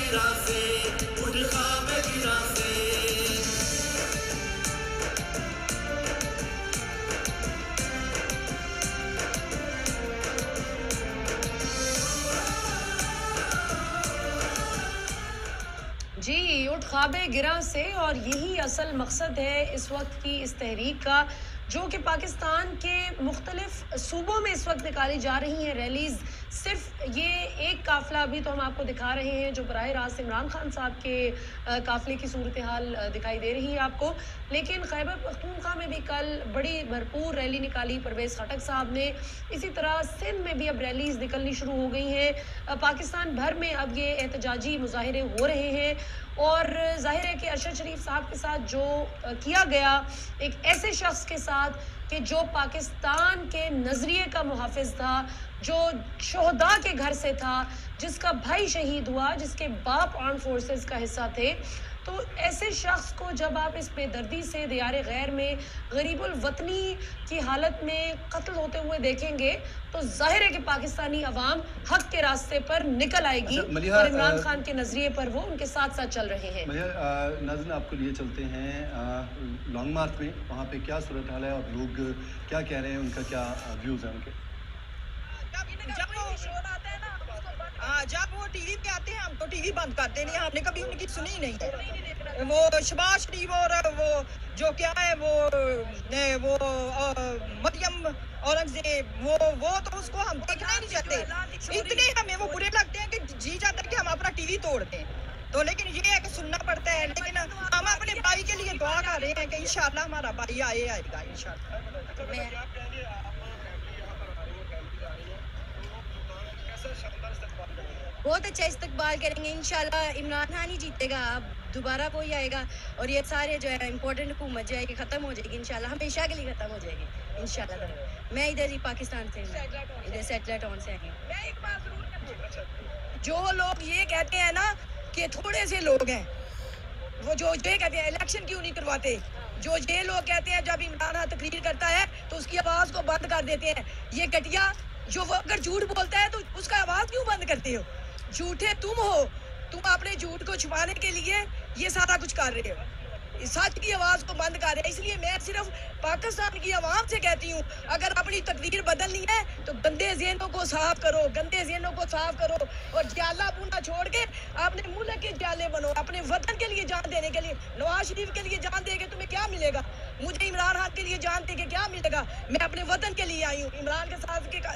गिरा से, उठ ख्वाब गिरा से। जी, उठ ख्वाबे गिरा से, और यही असल मकसद है इस वक्त की इस तहरीक का, जो कि पाकिस्तान के मुख्तलिफ सूबों में इस वक्त निकाली जा रही हैं रैलीज़। सिर्फ ये एक काफ़िला अभी तो हम आपको दिखा रहे हैं जो बराह रास्त इमरान खान साहब के काफ़िले की सूरत हाल दिखाई दे रही है आपको, लेकिन खैबर पख्तूनख्वा में भी कल बड़ी भरपूर रैली निकाली परवेज़ खटक साहब ने। इसी तरह सिंध में भी अब रैलीज़ निकलनी शुरू हो गई हैं। पाकिस्तान भर में अब ये एहतजाजी मुजाहरे हो रहे हैं, और जाहिर है कि अरशद शरीफ साहब के साथ जो किया गया एक ऐसे शख्स के साथ कि जो पाकिस्तान के नज़रिए का मुहाफिज था, जो शोहदा के घर से था, जिसका भाई शहीद हुआ, जिसके बाप आर्म फोर्सेस का हिस्सा थे, तो ऐसे शख्स को जब आप इस बेदर्दी से दियारे गैर में गरीबुल वतनी की हालत में कत्ल होते हुए देखेंगे, तो जाहिर है कि पाकिस्तानी अवाम हक के रास्ते पर निकल आएगी। और इमरान खान के नजरिए पर वो उनके साथ साथ चल रहे हैं। नाज़रीन, आपको लिए चलते हैं लॉन्ग मार्च में, वहाँ पे क्या सूरत हाल है और लोग क्या कह रहे हैं, उनका क्या व्यूज़ है उनके। जब वो टीवी पे आते हैं हम तो टीवी बंद करते नहीं, हमने कभी उनकी सुनी ही नहीं है। वो शहबाज शरीफ और वो जो क्या है वो मरियम औरंगजेब, वो तो उसको हम देखना ही नहीं चाहते। इतने हमें वो बुरे लगते हैं कि जी जाता है कि हम अपना टीवी तोड़ दें। तो लेकिन ये है कि सुनना पड़ता है। लेकिन हम अपने भाई के लिए दुआ कर रहे हैं कि इंशाल्लाह हमारा भाई आएगा इंशाल्लाह। बहुत अच्छा इस्तकबाल करेंगे इंशाल्लाह। इमरान खान ही जीतेगा, अब दोबारा कोई आएगा और ये सारे जो है इम्पोर्टेंट हुकूमत जो है ये ख़त्म हो जाएगी इंशाल्लाह, हमेशा के लिए ख़त्म हो जाएगी इंशाल्लाह। मैं इधर ही पाकिस्तान से हूँ, इधर सेटलर टाउन से आई हूँ। मैं एक बात जरूर, जो लोग ये कहते हैं ना कि थोड़े से लोग हैं, वो जो ये कहते हैं इलेक्शन क्यों नहीं करवाते, जो ये लोग कहते हैं जब इमरान खान तकरीर करता है तो उसकी आवाज़ को बंद कर देते हैं, ये घटिया। जो वो अगर झूठ बोलता है तो उसका आवाज़ क्यों बंद करते हो? झूठे तुम हो, तुम अपने झूठ को छुपाने के लिए ये सारा कुछ कर रहे हो, सच की आवाज़ को बंद कर रहे हैं। इसलिए मैं सिर्फ पाकिस्तान की आवाम से कहती हूँ, अगर अपनी तकदीर बदलनी है तो गंदे ज़हनों को साफ करो, गंदे ज़हनों को साफ करो और जाला पूना छोड़ के अपने मुल्क के जाले बनो, अपने वतन के लिए जान देने के लिए। नवाज शरीफ के लिए जान देके तुम्हें क्या मिलेगा? मुझे इमरान खान के लिए जान दे के क्या मिलेगा? मैं अपने वतन के लिए आई हूँ। इमरान के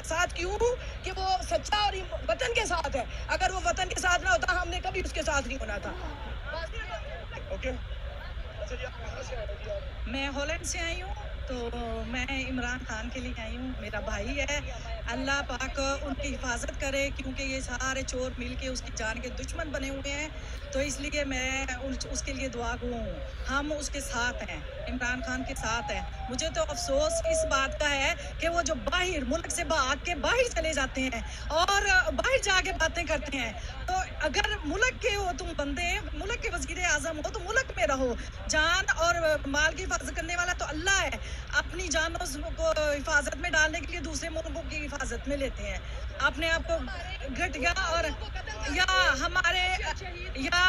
साथ क्यों हूँ कि वो सच्चा और वतन के साथ है। अगर वो वतन के साथ ना होता हमने कभी उसके साथ नहीं होना था। ओके, मैं हॉलैंड से आई हूँ, तो मैं इमरान खान के लिए आई हूँ। मेरा भाई है, अल्लाह पाक उनकी हिफाजत करे, क्योंकि ये सारे चोर मिल के उसकी जान के दुश्मन बने हुए हैं। तो इसलिए मैं उसके लिए दुआ गो हूँ। हम उसके साथ हैं, इमरान खान के साथ हैं। मुझे तो अफसोस इस बात का है कि वो जो बाहर मुल्क से भाग के बाहर चले जाते हैं और बाहर जाके बातें करते हैं। तो अगर मुल्क के हो तुम बंदे, मुल्क के वज़ीर आज़म हो तो मुल्क में रहो। जान और माल की हिफाजत करने वाला तो अल्लाह है। अपनी जानों को हिफाजत में डालने के लिए दूसरे मुल्कों की हिफाजत में लेते हैं। अपने आप को घटिया और या हमारे या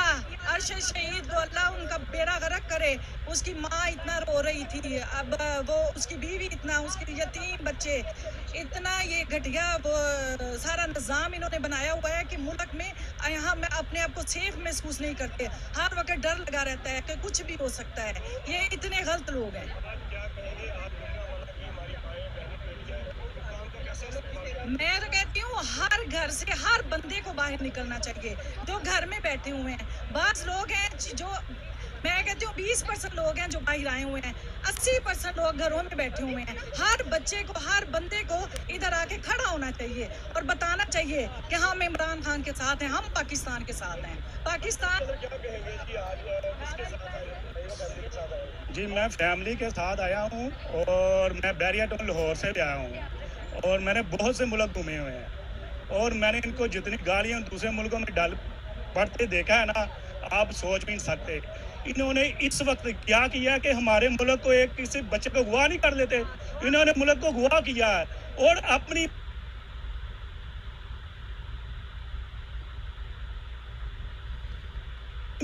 अरशद शहीद को अल्लाह उनका बेड़ा गर्क करे। उसकी माँ इतना रो रही थी, अब वो उसकी बीवी इतना, उसके यतीम बच्चे इतना, ये घटिया वो सारा निज़ाम इन्होंने बनाया हुआ है कि मुल्क में यहाँ में अपने आप को सेफ महसूस नहीं करते। हर वक्त डर लगा रहता है कि कुछ भी हो सकता है। ये इतने गलत लोग हैं। मैं तो कहती हूँ हर घर से हर बंदे को बाहर निकलना चाहिए जो घर में बैठे हुए हैं। बाज़ लोग हैं जो, मैं कहती हूँ 20% लोग हैं जो बाहर आए हुए हैं, 80% लोग घरों में बैठे हुए हैं। हर बच्चे को, हर बंदे को इधर आके खड़ा होना चाहिए और बताना चाहिए कि हम इमरान खान के साथ हैं, हम पाकिस्तान के साथ हैं। पाकिस्तान जी, मैं फैमिली के साथ आया हूँ और मैं बैरिया टाउन लाहौर से भी आया हूँ और मैंने बहुत से मुल्क घूमे हुए हैं और मैंने इनको जितनी गालियाँ दूसरे मुल्कों में डाल पड़ते देखा है ना, आप सोच भी नहीं सकते। इन्होंने इस वक्त क्या किया कि हमारे मुल्क को एक किसी बच्चे को अगवा नहीं कर लेते, इन्होंने मुल्क को अगवा किया है और अपनी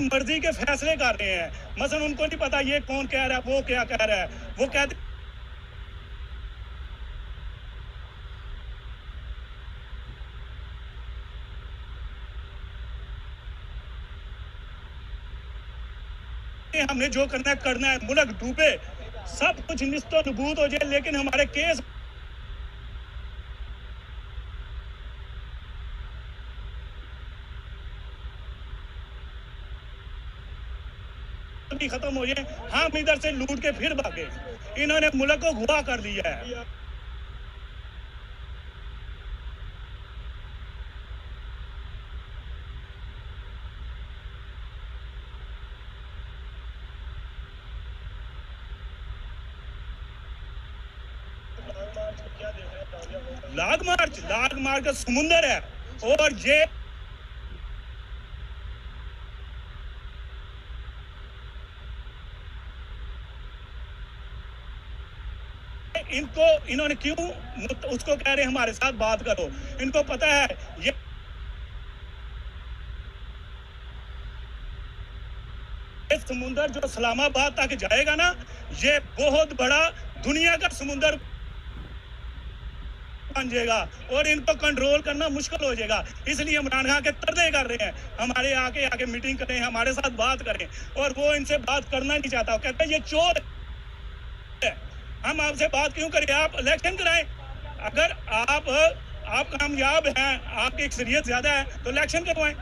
अपनी मर्जी के फैसले कर रहे हैं। मसलन उनको नहीं पता ये कौन कह रहा है, वो क्या कह रहा है। वो कहते हमने जो करना है, मुल्क डूबे, सब कुछ निस्तो नबूद हो जाए, लेकिन हमारे केस खत्म हो जाए। हम इधर से लूट के फिर भागे। इन्होंने मुल्क को गुआ कर दिया है। लाग मार्च का समुंदर है। और ये इन्होंने क्यों उसको कह रहे हैं हमारे साथ बात करो। इनको पता है ये समुंदर जो इस्लामाबाद तक जाएगा ना, ये बहुत बड़ा दुनिया का समुंदर बन जाएगा और इनको कंट्रोल करना मुश्किल हो जाएगा। इसलिए इमरान खान के तरले कर रहे हैं, हमारे आके मीटिंग करें, हमारे साथ बात करें। और वो इनसे बात करना नहीं चाहता। वो कहते हैं ये चोर है, हम आपसे बात क्यों करें, आप इलेक्शन कराएं। अगर आप कामयाब हैं, आपकी अक्सरियत ज्यादा है, तो इलेक्शन करवाएं।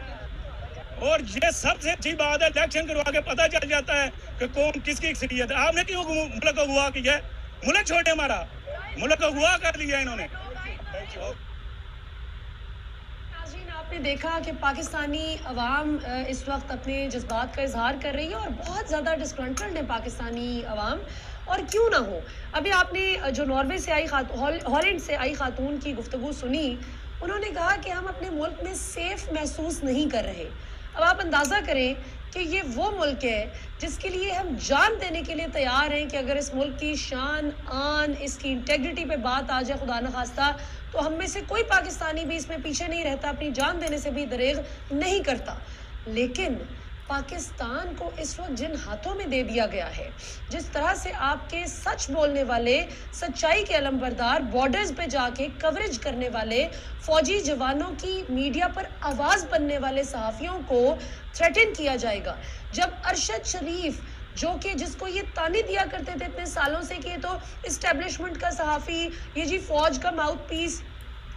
और ये सबसे अच्छी बात है, इलेक्शन करवा के पता चल जाता है कि कौन किसकी अक्सरियत है। आपने क्यों मुल्क को गुआ किया है? मुल्क छोड़े, हमारा मुल्क को गुआ कर दिया इन्होंने। नाज़रीन, आपने देखा कि पाकिस्तानी अवाम इस वक्त अपने जज्बात का इजहार कर रही है और बहुत ज़्यादा डिस्कंट्रोल्ड है पाकिस्तानी अवाम। और क्यों ना हो, अभी आपने जो नॉर्वे से आई हॉलैंड से आई खातून की गुफ्तगू सुनी। उन्होंने कहा कि हम अपने मुल्क में सेफ महसूस नहीं कर रहे। अब आप अंदाज़ा करें कि ये वो मुल्क है जिसके लिए हम जान देने के लिए तैयार हैं कि अगर इस मुल्क की शान आन, इसकी इंटेग्रिटी पे बात आ जाए खुदा न खास्ता, तो हम में से कोई पाकिस्तानी भी इसमें पीछे नहीं रहता, अपनी जान देने से भी दरेग नहीं करता। लेकिन पाकिस्तान को इस वक्त जिन हाथों में दे दिया गया है, जिस तरह से आपके सच बोलने वाले, सच्चाई के अलमबरदार, बॉर्डर्स पे जाके कवरेज करने वाले, फौजी जवानों की मीडिया पर आवाज़ बनने वाले सहाफ़ियों को थ्रेटन किया जाएगा। जब अरशद शरीफ, जो कि जिसको ये ताने दिया करते थे इतने सालों से कि ये तो इस्टेब्लिशमेंट का सहाफ़ी, ये जी फौज का माउथ पीस,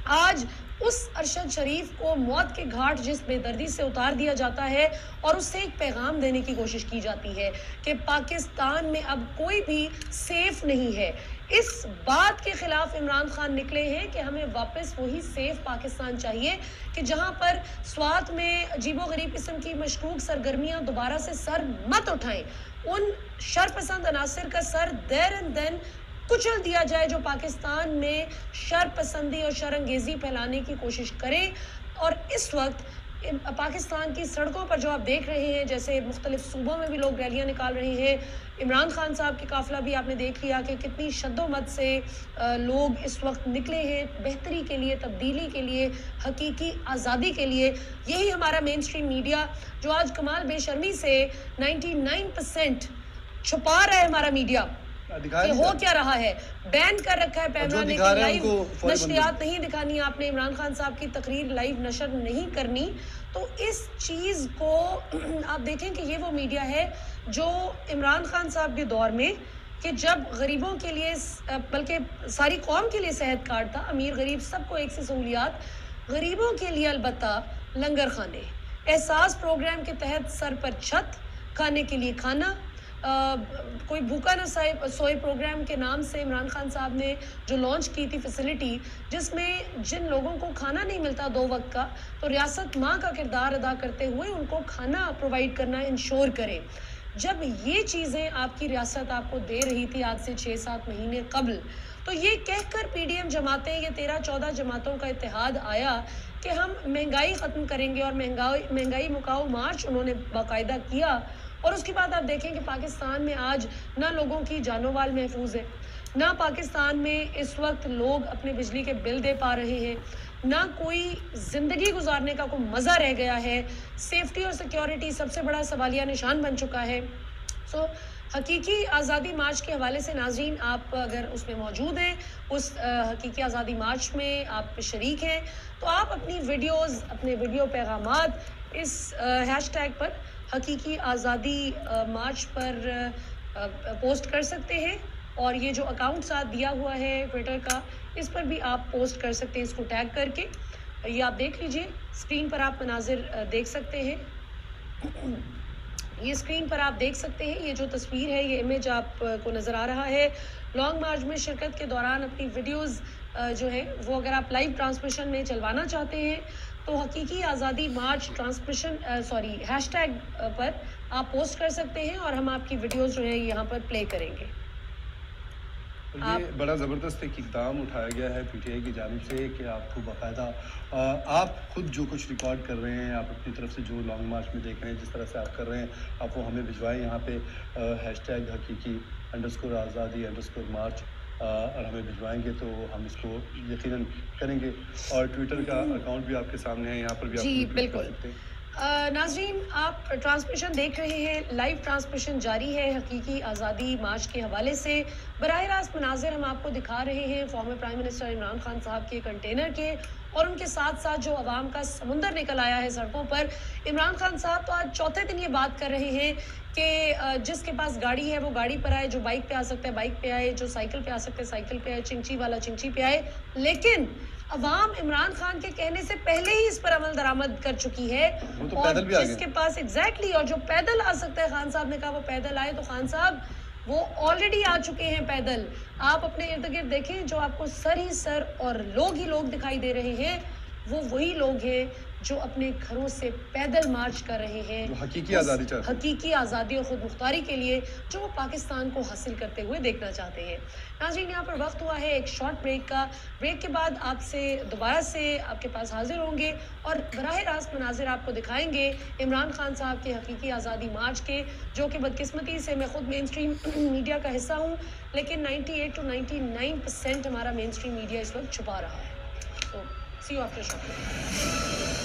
आज उस अरशद शरीफ को मौत के घाट जिस बेदर्दी से उतार दिया जाता है और उससे एक पैगाम देने की कोशिश की जाती है कि पाकिस्तान में अब कोई भी सेफ नहीं है। इस बात के खिलाफ इमरान खान निकले हैं कि हमें वापस वही सेफ पाकिस्तान चाहिए कि जहां पर स्वात में अजीबोगरीब किस्म की मशकूक सरगर्मियां दोबारा से सर मत उठाएं। उन शरपसंद अनासर का सर देर एंड देन कुचल दिया जाए जो पाकिस्तान में शरपसंदी और शरअंगेज़ी फैलाने की कोशिश करें। और इस वक्त पाकिस्तान की सड़कों पर जो आप देख रहे हैं, जैसे मुख्तलिफ सूबों में भी लोग रैलियां निकाल रहे हैं, इमरान खान साहब की काफ़िला भी आपने देख लिया कि कितनी शद्दोमत से लोग इस वक्त निकले हैं बेहतरी के लिए, तब्दीली के लिए, हकीकी आज़ादी के लिए। यही हमारा मेन स्ट्रीम मीडिया जो आज कमाल बेशर्मी से 99% छुपा रहा है हमारा मीडिया कि हो क्या रहा है, बैन कर रखा है पैमरा ने, लाइव नशरियात नहीं दिखानी, आपने इमरान खान साहब की तकरीर लाइव नशर नहीं करनी। तो इस चीज़ को आप देखें कि ये वो मीडिया है जो इमरान खान साहब के दौर में, कि जब गरीबों के लिए, बल्कि सारी कौम के लिए सेहत कार्ड था, अमीर गरीब सबको एक सी सहूलियात, गरीबों के लिए अलबत्ता लंगर खाने, एहसास प्रोग्राम के तहत सर पर छत, खाने के लिए खाना, कोई भूखा न सोए प्रोग्राम के नाम से इमरान खान साहब ने जो लॉन्च की थी फैसिलिटी, जिसमें जिन लोगों को खाना नहीं मिलता 2 वक्त का, तो रियासत माँ का किरदार अदा करते हुए उनको खाना प्रोवाइड करना इंश्योर करे। जब ये चीज़ें आपकी रियासत आपको दे रही थी आज से 6-7 महीने कबल, तो ये कहकर पीडीएम जमातें, ये 13-14 जमातों का इत्तेहाद आया कि हम महंगाई ख़त्म करेंगे, और महंगाई मुकाओ मार्च उन्होंने बाकायदा किया। और उसके बाद आप देखें कि पाकिस्तान में आज ना लोगों की जानो माल महफूज है, ना पाकिस्तान में इस वक्त लोग अपने बिजली के बिल दे पा रहे हैं, ना कोई ज़िंदगी गुजारने का कोई मज़ा रह गया है। सेफ्टी और सिक्योरिटी सबसे बड़ा सवालिया निशान बन चुका है। सो हकीकी आज़ादी मार्च के हवाले से नाज़रीन, आप अगर उसमें मौजूद हैं, उस हकीकी आज़ादी मार्च में आप शरीक हैं, तो आप अपनी वीडियोज़, अपने वीडियो पैगामात इस हैशटैग पर हकीकी आज़ादी मार्च पर पोस्ट कर सकते हैं। और ये जो अकाउंट साथ दिया हुआ है ट्विटर का, इस पर भी आप पोस्ट कर सकते हैं इसको टैग करके। ये आप देख लीजिए, स्क्रीन पर आप मनाजिर देख सकते हैं। ये स्क्रीन पर आप देख सकते हैं, ये जो तस्वीर है, ये इमेज आपको नज़र आ रहा है। लॉन्ग मार्च में शिरकत के दौरान अपनी वीडियोस जो है वो अगर आप लाइव ट्रांसमिशन में चलवाना चाहते हैं तो हकीकी आज़ादी मार्च हैशटैग पर आप पोस्ट कर सकते हैं और हम आपकी वीडियोस जो है यहाँ पर प्ले करेंगे। ये बड़ा ज़बरदस्त एक इक़दाम उठाया गया है पीटीआई की जानिब से कि आपको बाकायदा आप खुद जो कुछ रिकॉर्ड कर रहे हैं, आप अपनी तरफ से जो लॉन्ग मार्च में देख रहे हैं, जिस तरह से आप कर रहे हैं, आप वो हमें भिजवाएं यहाँ पे हैशटैग हकीकी _आज़ादी_मार्च और हमें भिजवाएंगे तो हम इसको यकीनन करेंगे। और ट्विटर का अकाउंट भी आपके सामने है, यहाँ पर भी जी आप बिल्कुल। कर सकते हैं। नाज़रीन, आप ट्रांसमिशन देख रहे हैं, लाइव ट्रांसमिशन जारी है हकीकी आज़ादी मार्च के हवाले से। बराह रास्त मनाजिर हम आपको दिखा रहे हैं former prime minister Imran Khan साहब के कंटेनर के, और उनके साथ साथ जो अवाम का समुंदर निकल आया है सड़कों पर। इमरान खान साहब तो आज चौथे दिन ये बात कर रहे हैं कि जिसके पास गाड़ी है वो गाड़ी पर आए, जो बाइक पे आ सकता है बाइक पे आए, जो साइकिल पे आ सकता है साइकिल पे आए, चिंची वाला चिंची पे आए। लेकिन अवाम इमरान खान के कहने से पहले ही इस पर अमल दरामद कर चुकी है। तो और जिसके पास एग्जैक्टली और जो पैदल आ सकता है, खान साहब ने कहा वो पैदल आए, तो खान साहब वो ऑलरेडी आ चुके हैं पैदल। आप अपने इर्द गिर्द देखें, जो आपको सर ही सर और लोग ही लोग दिखाई दे रहे हैं, वो वही लोग हैं जो अपने घरों से पैदल मार्च कर रहे हैं हकीकी आज़ादी चाहते हैं, हकीकी आज़ादी और खुद मुख्तारी के लिए, जो वो पाकिस्तान को हासिल करते हुए देखना चाहते हैं। नाज़रीन, यहाँ पर वक्त हुआ है एक शॉर्ट ब्रेक का। ब्रेक के बाद आपसे दोबारा से आपके पास हाजिर होंगे और बराह रास्त मनाजिर आपको दिखाएंगे इमरान खान साहब के हकीकी आज़ादी मार्च के, जो कि बदकिस्मती से मैं खुद मेन स्ट्रीम मीडिया का हिस्सा हूँ, लेकिन 98 to 99% हमारा मेन स्ट्रीम मीडिया इस वक्त छुपा रहा है। तो सी यू आफ्टर शॉर्ट ब्रेक।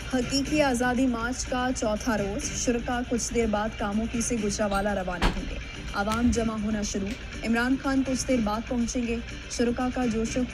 हकीकी आज़ादी मार्च का चौथा रोज़, शुरका कुछ देर बाद कामोकी से गुजरावाला रवाना होंगे। आवाम जमा होना शुरू, इमरान खान कुछ देर बाद पहुंचेंगे। शुरका का जोश खरोश